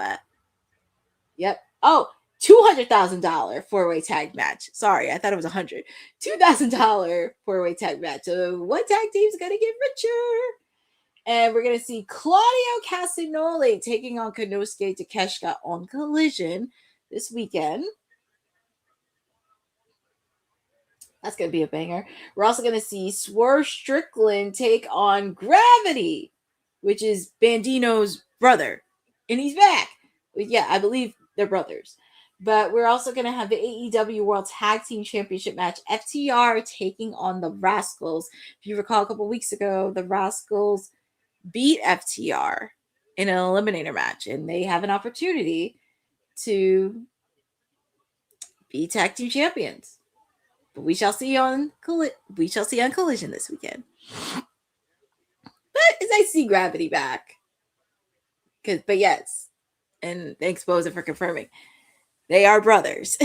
yep. Oh, $200,000 four-way tag match. Sorry, I thought it was $100,000. $2,000 four-way tag match. So what tag team's going to get richer? And we're going to see Claudio Castagnoli taking on Konosuke Takeshita on Collision this weekend. That's going to be a banger. We're also going to see Swerve Strickland take on Gravity, which is Bandino's brother. And he's back. Yeah, I believe they're brothers. But we're also going to have the AEW World Tag Team Championship match. FTR taking on the Rascals. If you recall, a couple weeks ago, the Rascals beat FTR in an eliminator match, and they have an opportunity to be tag team champions. But we shall see on Collision this weekend. But it's nice to see Gravity back. But yes, and thanks Boza for confirming. They are brothers.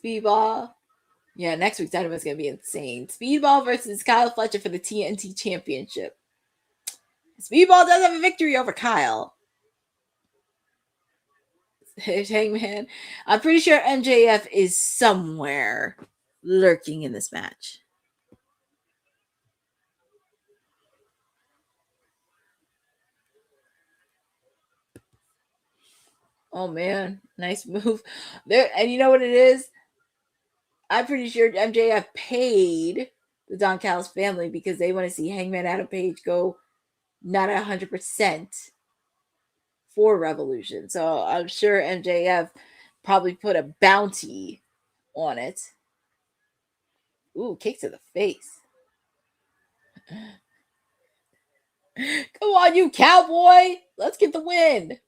Speedball. Yeah, next week's Dynamite is going to be insane. Speedball versus Kyle Fletcher for the TNT Championship. Speedball does have a victory over Kyle. Hangman. I'm pretty sure MJF is somewhere lurking in this match. Oh man, nice move there. And you know what it is? I'm pretty sure MJF paid the Don Callis family because they want to see Hangman Adam Page go not 100% for Revolution. So I'm sure MJF probably put a bounty on it. Ooh, kick to the face. Come on, you cowboy. Let's get the win.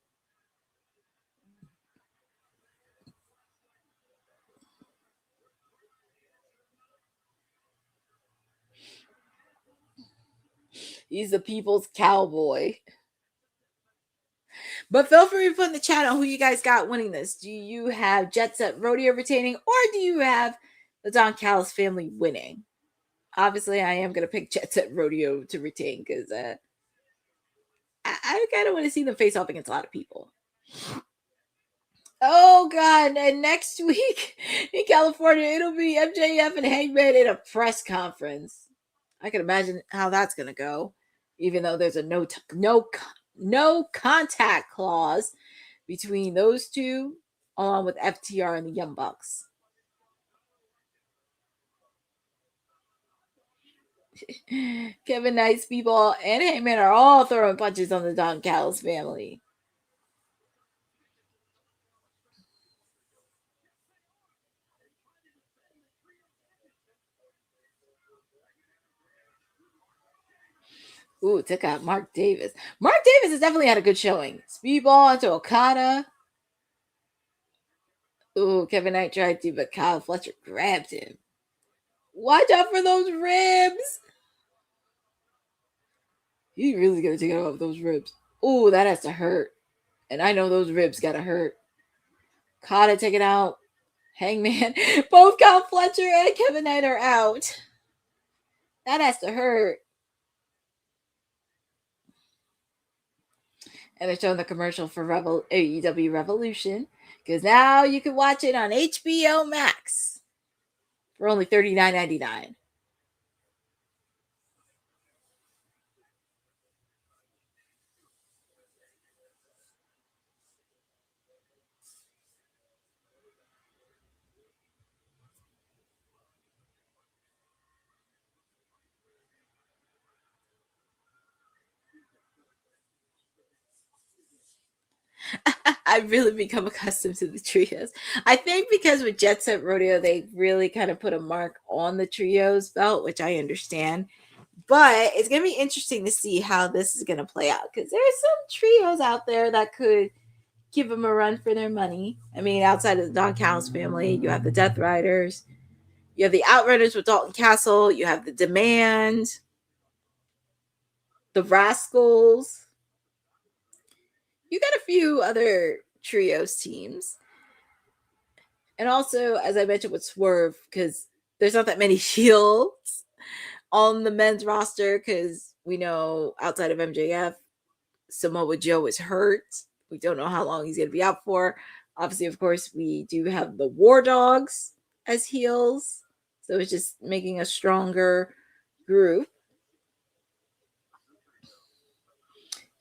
He's the people's cowboy. But feel free to put in the chat on who you guys got winning this. Do you have Jet Set Rodeo retaining, or do you have the Don Callis family winning? Obviously, I am going to pick Jet Set Rodeo to retain because I kind of want to see them face off against a lot of people. Oh, God. And next week in California, it'll be MJF and Hangman in a press conference. I can imagine how that's going to go, even though there's a no contact clause between those two, along with FTR and the Young Bucks. Kevin Knight, Speedball, and Hangman are all throwing punches on the Don Callis family. Ooh, took out Mark Davis. Mark Davis has definitely had a good showing. Speedball into Okada. Ooh, Kevin Knight tried to, but Kyle Fletcher grabbed him. Watch out for those ribs. He really gonna take it off those ribs. Ooh, that has to hurt. And I know those ribs gotta hurt. Okada taking out Hangman. Both Kyle Fletcher and Kevin Knight are out. That has to hurt. And they're showing the commercial for AEW Revolution, because now you can watch it on HBO Max for only $39.99. I've really become accustomed to the trios. I think because with Jet Set Rodeo, they really kind of put a mark on the trios belt, which I understand. But it's going to be interesting to see how this is going to play out, because there's some trios out there that could give them a run for their money. I mean, outside of the Don Callis family, you have the Death Riders, you have the Outrunners with Dalton Castle, you have the Demand, the Rascals. You got a few other trios teams. And also, as I mentioned with Swerve, because there's not that many heels on the men's roster, because we know outside of MJF, Samoa Joe is hurt. We don't know how long he's going to be out for. Obviously, of course, we do have the War Dogs as heels. So it's just making a stronger group.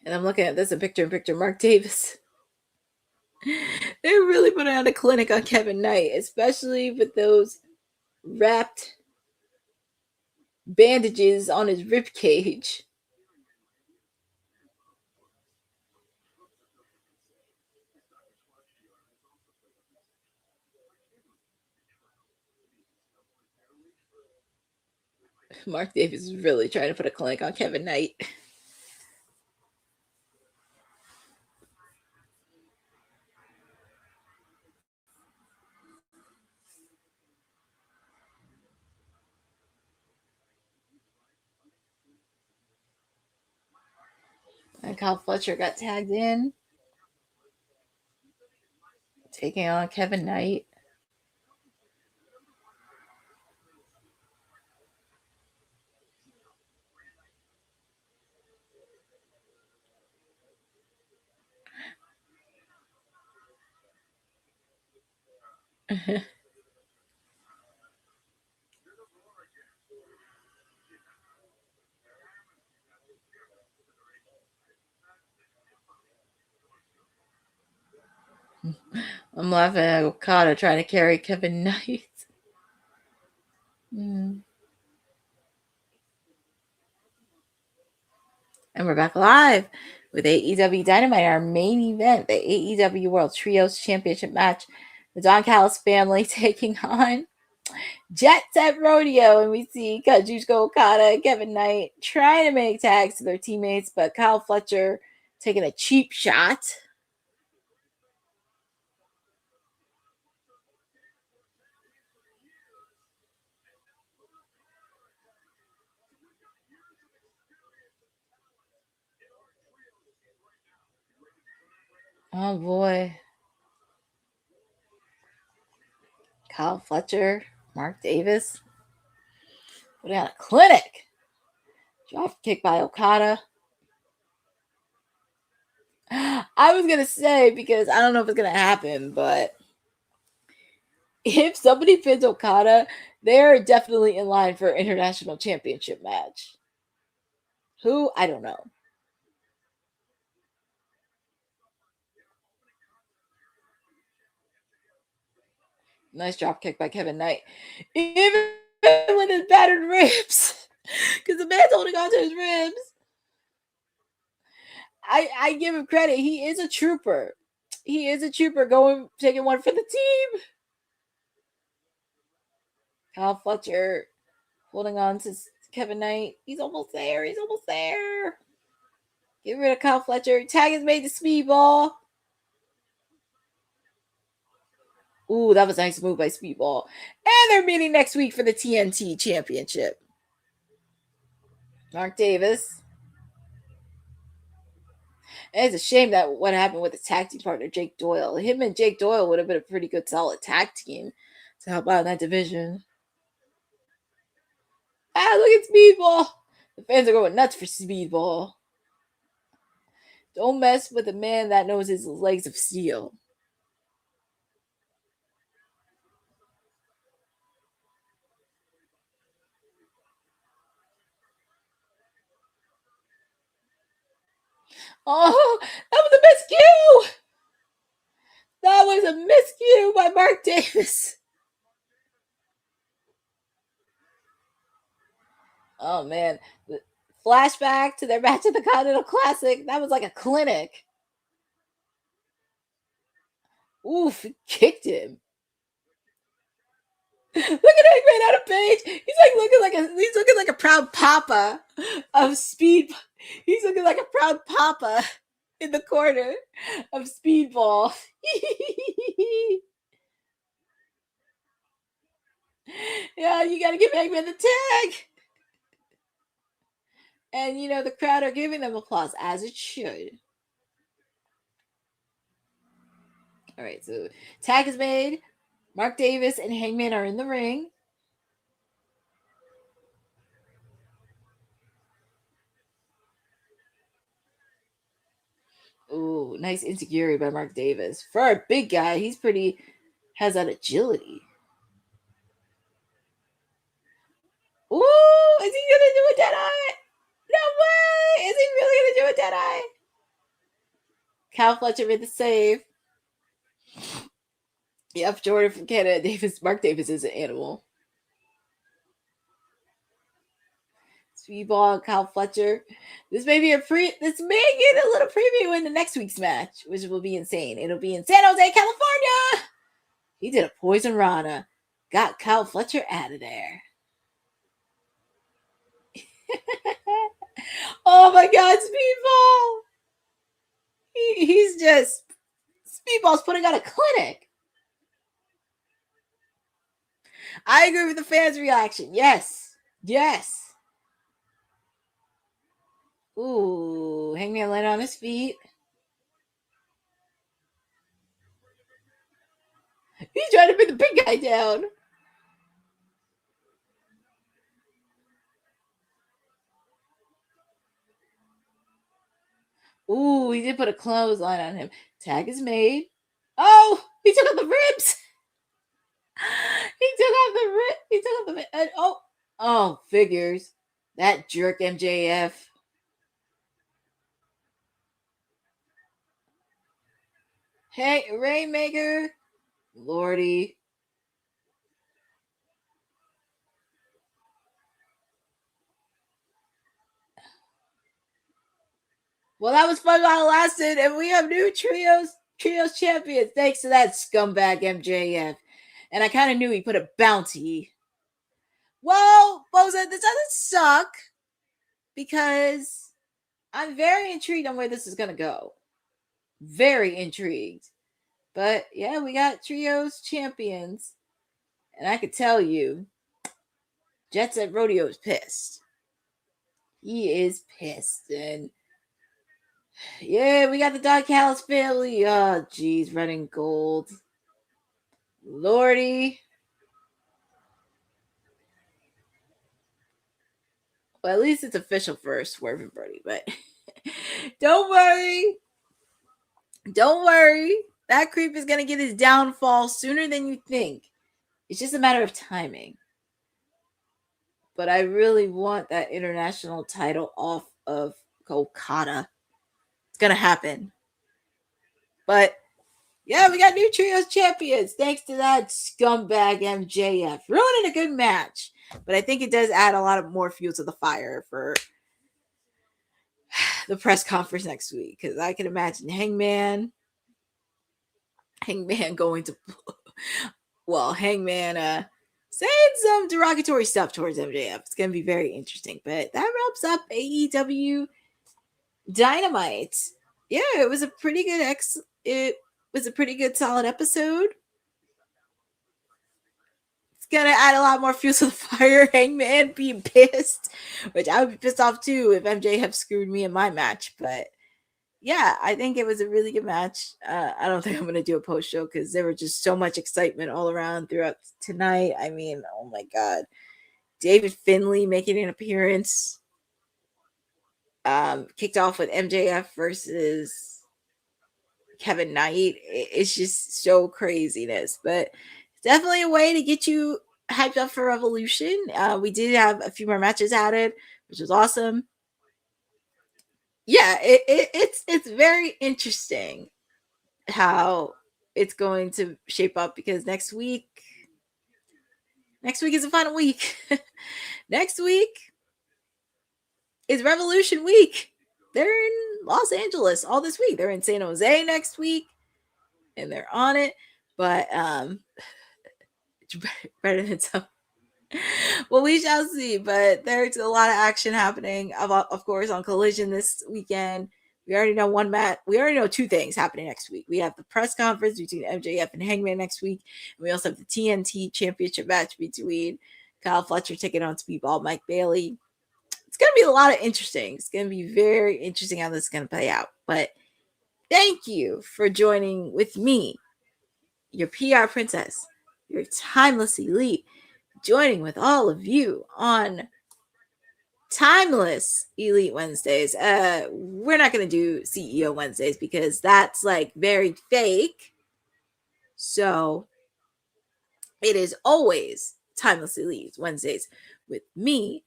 And I'm looking at this in picture Mark Davis. They're really putting on a clinic on Kevin Knight, especially with those wrapped bandages on his rib cage. Mark Davis is really trying to put a clinic on Kevin Knight. And Kyle Fletcher got tagged in, taking on Kevin Knight. I'm laughing at Okada trying to carry Kevin Knight. And we're back live with AEW Dynamite, our main event, the AEW World Trios Championship match. The Don Callis family taking on Jet Set Rodeo, and we see Kazuchika Okada and Kevin Knight trying to make tags to their teammates, but Kyle Fletcher taking a cheap shot. Oh boy. Kyle Fletcher, Mark Davis putting on a clinic. Drop kick by Okada. I was going to say, because I don't know if it's going to happen, but if somebody pins Okada, they're definitely in line for an international championship match. Who? I don't know. Nice drop kick by Kevin Knight. Even with his battered ribs. Because the man's holding on to his ribs. I give him credit. He is a trooper. He is a trooper taking one for the team. Kyle Fletcher holding on to Kevin Knight. He's almost there. He's almost there. Get rid of Kyle Fletcher. Tag is made to Speedball. Ooh, that was a nice move by Speedball. And they're meeting next week for the TNT Championship. Mark Davis. And it's a shame that what happened with the tag team partner, Jake Doyle. Him and Jake Doyle would have been a pretty good, solid tag team to help out in that division. Ah, look at Speedball. The fans are going nuts for Speedball. Don't mess with a man that knows his legs of steel. Oh, that was a miscue. That was a miscue by Mark Davis. Oh, man. The flashback to their match at the Continental Classic. That was like a clinic. Oof, kicked him. Look at Hangman Adam Page. He's looking like a proud papa of Speed. He's looking like a proud papa in the corner of Speedball. Yeah, you got to give Hangman the tag. And, the crowd are giving them applause, as it should. All right, so tag is made. Mark Davis and Hangman are in the ring. Ooh, nice insecurity by Mark Davis. For a big guy, has that agility. Ooh, is he going to do a dead eye? No way! Is he really going to do a dead eye? Kyle Fletcher made the save. Yep, Jordan from Canada. Mark Davis is an animal. Speedball, Kyle Fletcher. This may get a little preview into next week's match, which will be insane. It'll be in San Jose, California. He did a poison rana. Got Kyle Fletcher out of there. Oh my God, Speedball! He's just Speedball's putting on a clinic. I agree with the fans' reaction. Yes. Ooh, Hangman landed on his feet. He's trying to bring the big guy down. Ooh, he did put a clothesline on him. Tag is made. Oh, he took out the ribs. He took out the rib. Oh, figures. That jerk MJF. Hey, Rainmaker. Lordy. Well, that was fun while it lasted, and we have new trios champions thanks to that scumbag MJF. And I kind of knew he put a bounty. Well, Rosa, this doesn't suck because I'm very intrigued on where this is going to go. Very intrigued. But yeah, we got trios champions. And I could tell you, Jet Set Rodeo is pissed. He is pissed. And yeah, we got the Don Callis family. Oh, geez, running gold. Lordy. Well, at least it's official for Swerve and Brody, but don't worry. Don't worry. That creep is going to get his downfall sooner than you think. It's just a matter of timing. But I really want that international title off of Okada. It's going to happen. But yeah, we got new trios champions thanks to that scumbag MJF. Ruining a good match. But I think it does add a lot of more fuel to the fire for the press conference next week. Because I can imagine Hangman going to... Well, Hangman saying some derogatory stuff towards MJF. It's going to be very interesting. But that wraps up AEW Dynamite. Yeah, it was a pretty good solid episode. It's gonna add a lot more fuel to the fire. Hangman being pissed, which I would be pissed off too if MJF screwed me in my match. But yeah, I think it was a really good match. I don't think I'm gonna do a post show because there was just so much excitement all around throughout tonight. I mean, oh my God, David Finlay making an appearance. Kicked off with MJF versus Kevin Knight. It's just so craziness, but definitely a way to get you hyped up for Revolution. We did have a few more matches added, which was awesome. Yeah, it's very interesting how it's going to shape up because next week is the final week. Next week is Revolution week. They're in Los Angeles all this week. They're in San Jose next week, and they're on it. But it's better than some. Well, we shall see. But there's a lot of action happening, of course, on Collision this weekend. We already know one match. We already know two things happening next week. We have the press conference between MJF and Hangman next week. And we also have the TNT Championship match between Kyle Fletcher taking on Speedball Mike Bailey. It's going to be a lot of interesting. It's going to be very interesting how this is going to play out. But thank you for joining with me, your PR princess, your timeless elite, joining with all of you on Timeless Elite Wednesdays. We're not going to do CEO Wednesdays because that's like very fake. So it is always Timeless Elite Wednesdays with me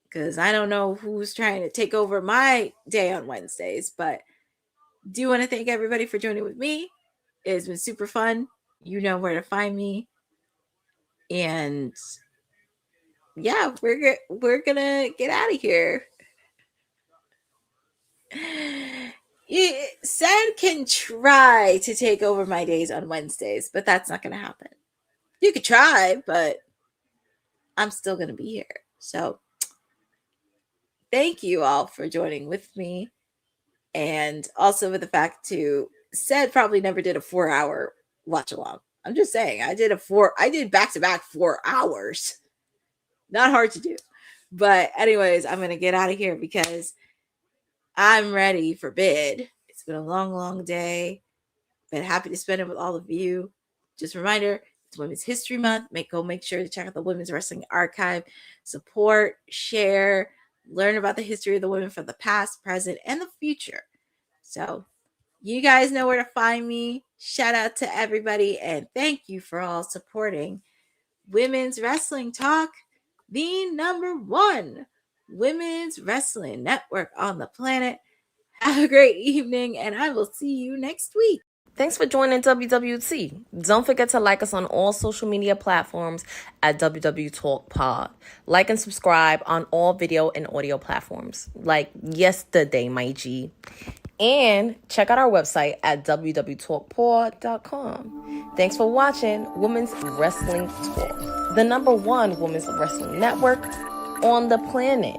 because I don't know who's trying to take over my day on Wednesdays, but do want to thank everybody for joining with me. It's been super fun. You know where to find me. And yeah, we're gonna get out of here. Sen can try to take over my days on Wednesdays, but that's not gonna happen. You could try, but I'm still gonna be here. So thank you all for joining with me. And also with the fact too, Ced probably never did a 4-hour watch along. I'm just saying, I did back-to-back 4 hours. Not hard to do. But anyways, I'm going to get out of here because I'm ready for bed. It's been a long, long day. Been happy to spend it with all of you. Just a reminder, it's Women's History Month. Make sure to check out the Women's Wrestling Archive. Support, share, learn about the history of the women from the past, present, and the future. So you guys know where to find me. Shout out to everybody, and thank you for all supporting Women's Wrestling Talk, the #1 women's wrestling network on the planet. Have a great evening, and I will see you next week. Thanks for joining WWT. Don't forget to like us on all social media platforms at WW Talk Pod. Like and subscribe on all video and audio platforms, like yesterday, my G. And check out our website at www.talkpod.com. Thanks for watching Women's Wrestling Talk, the #1 women's wrestling network on the planet.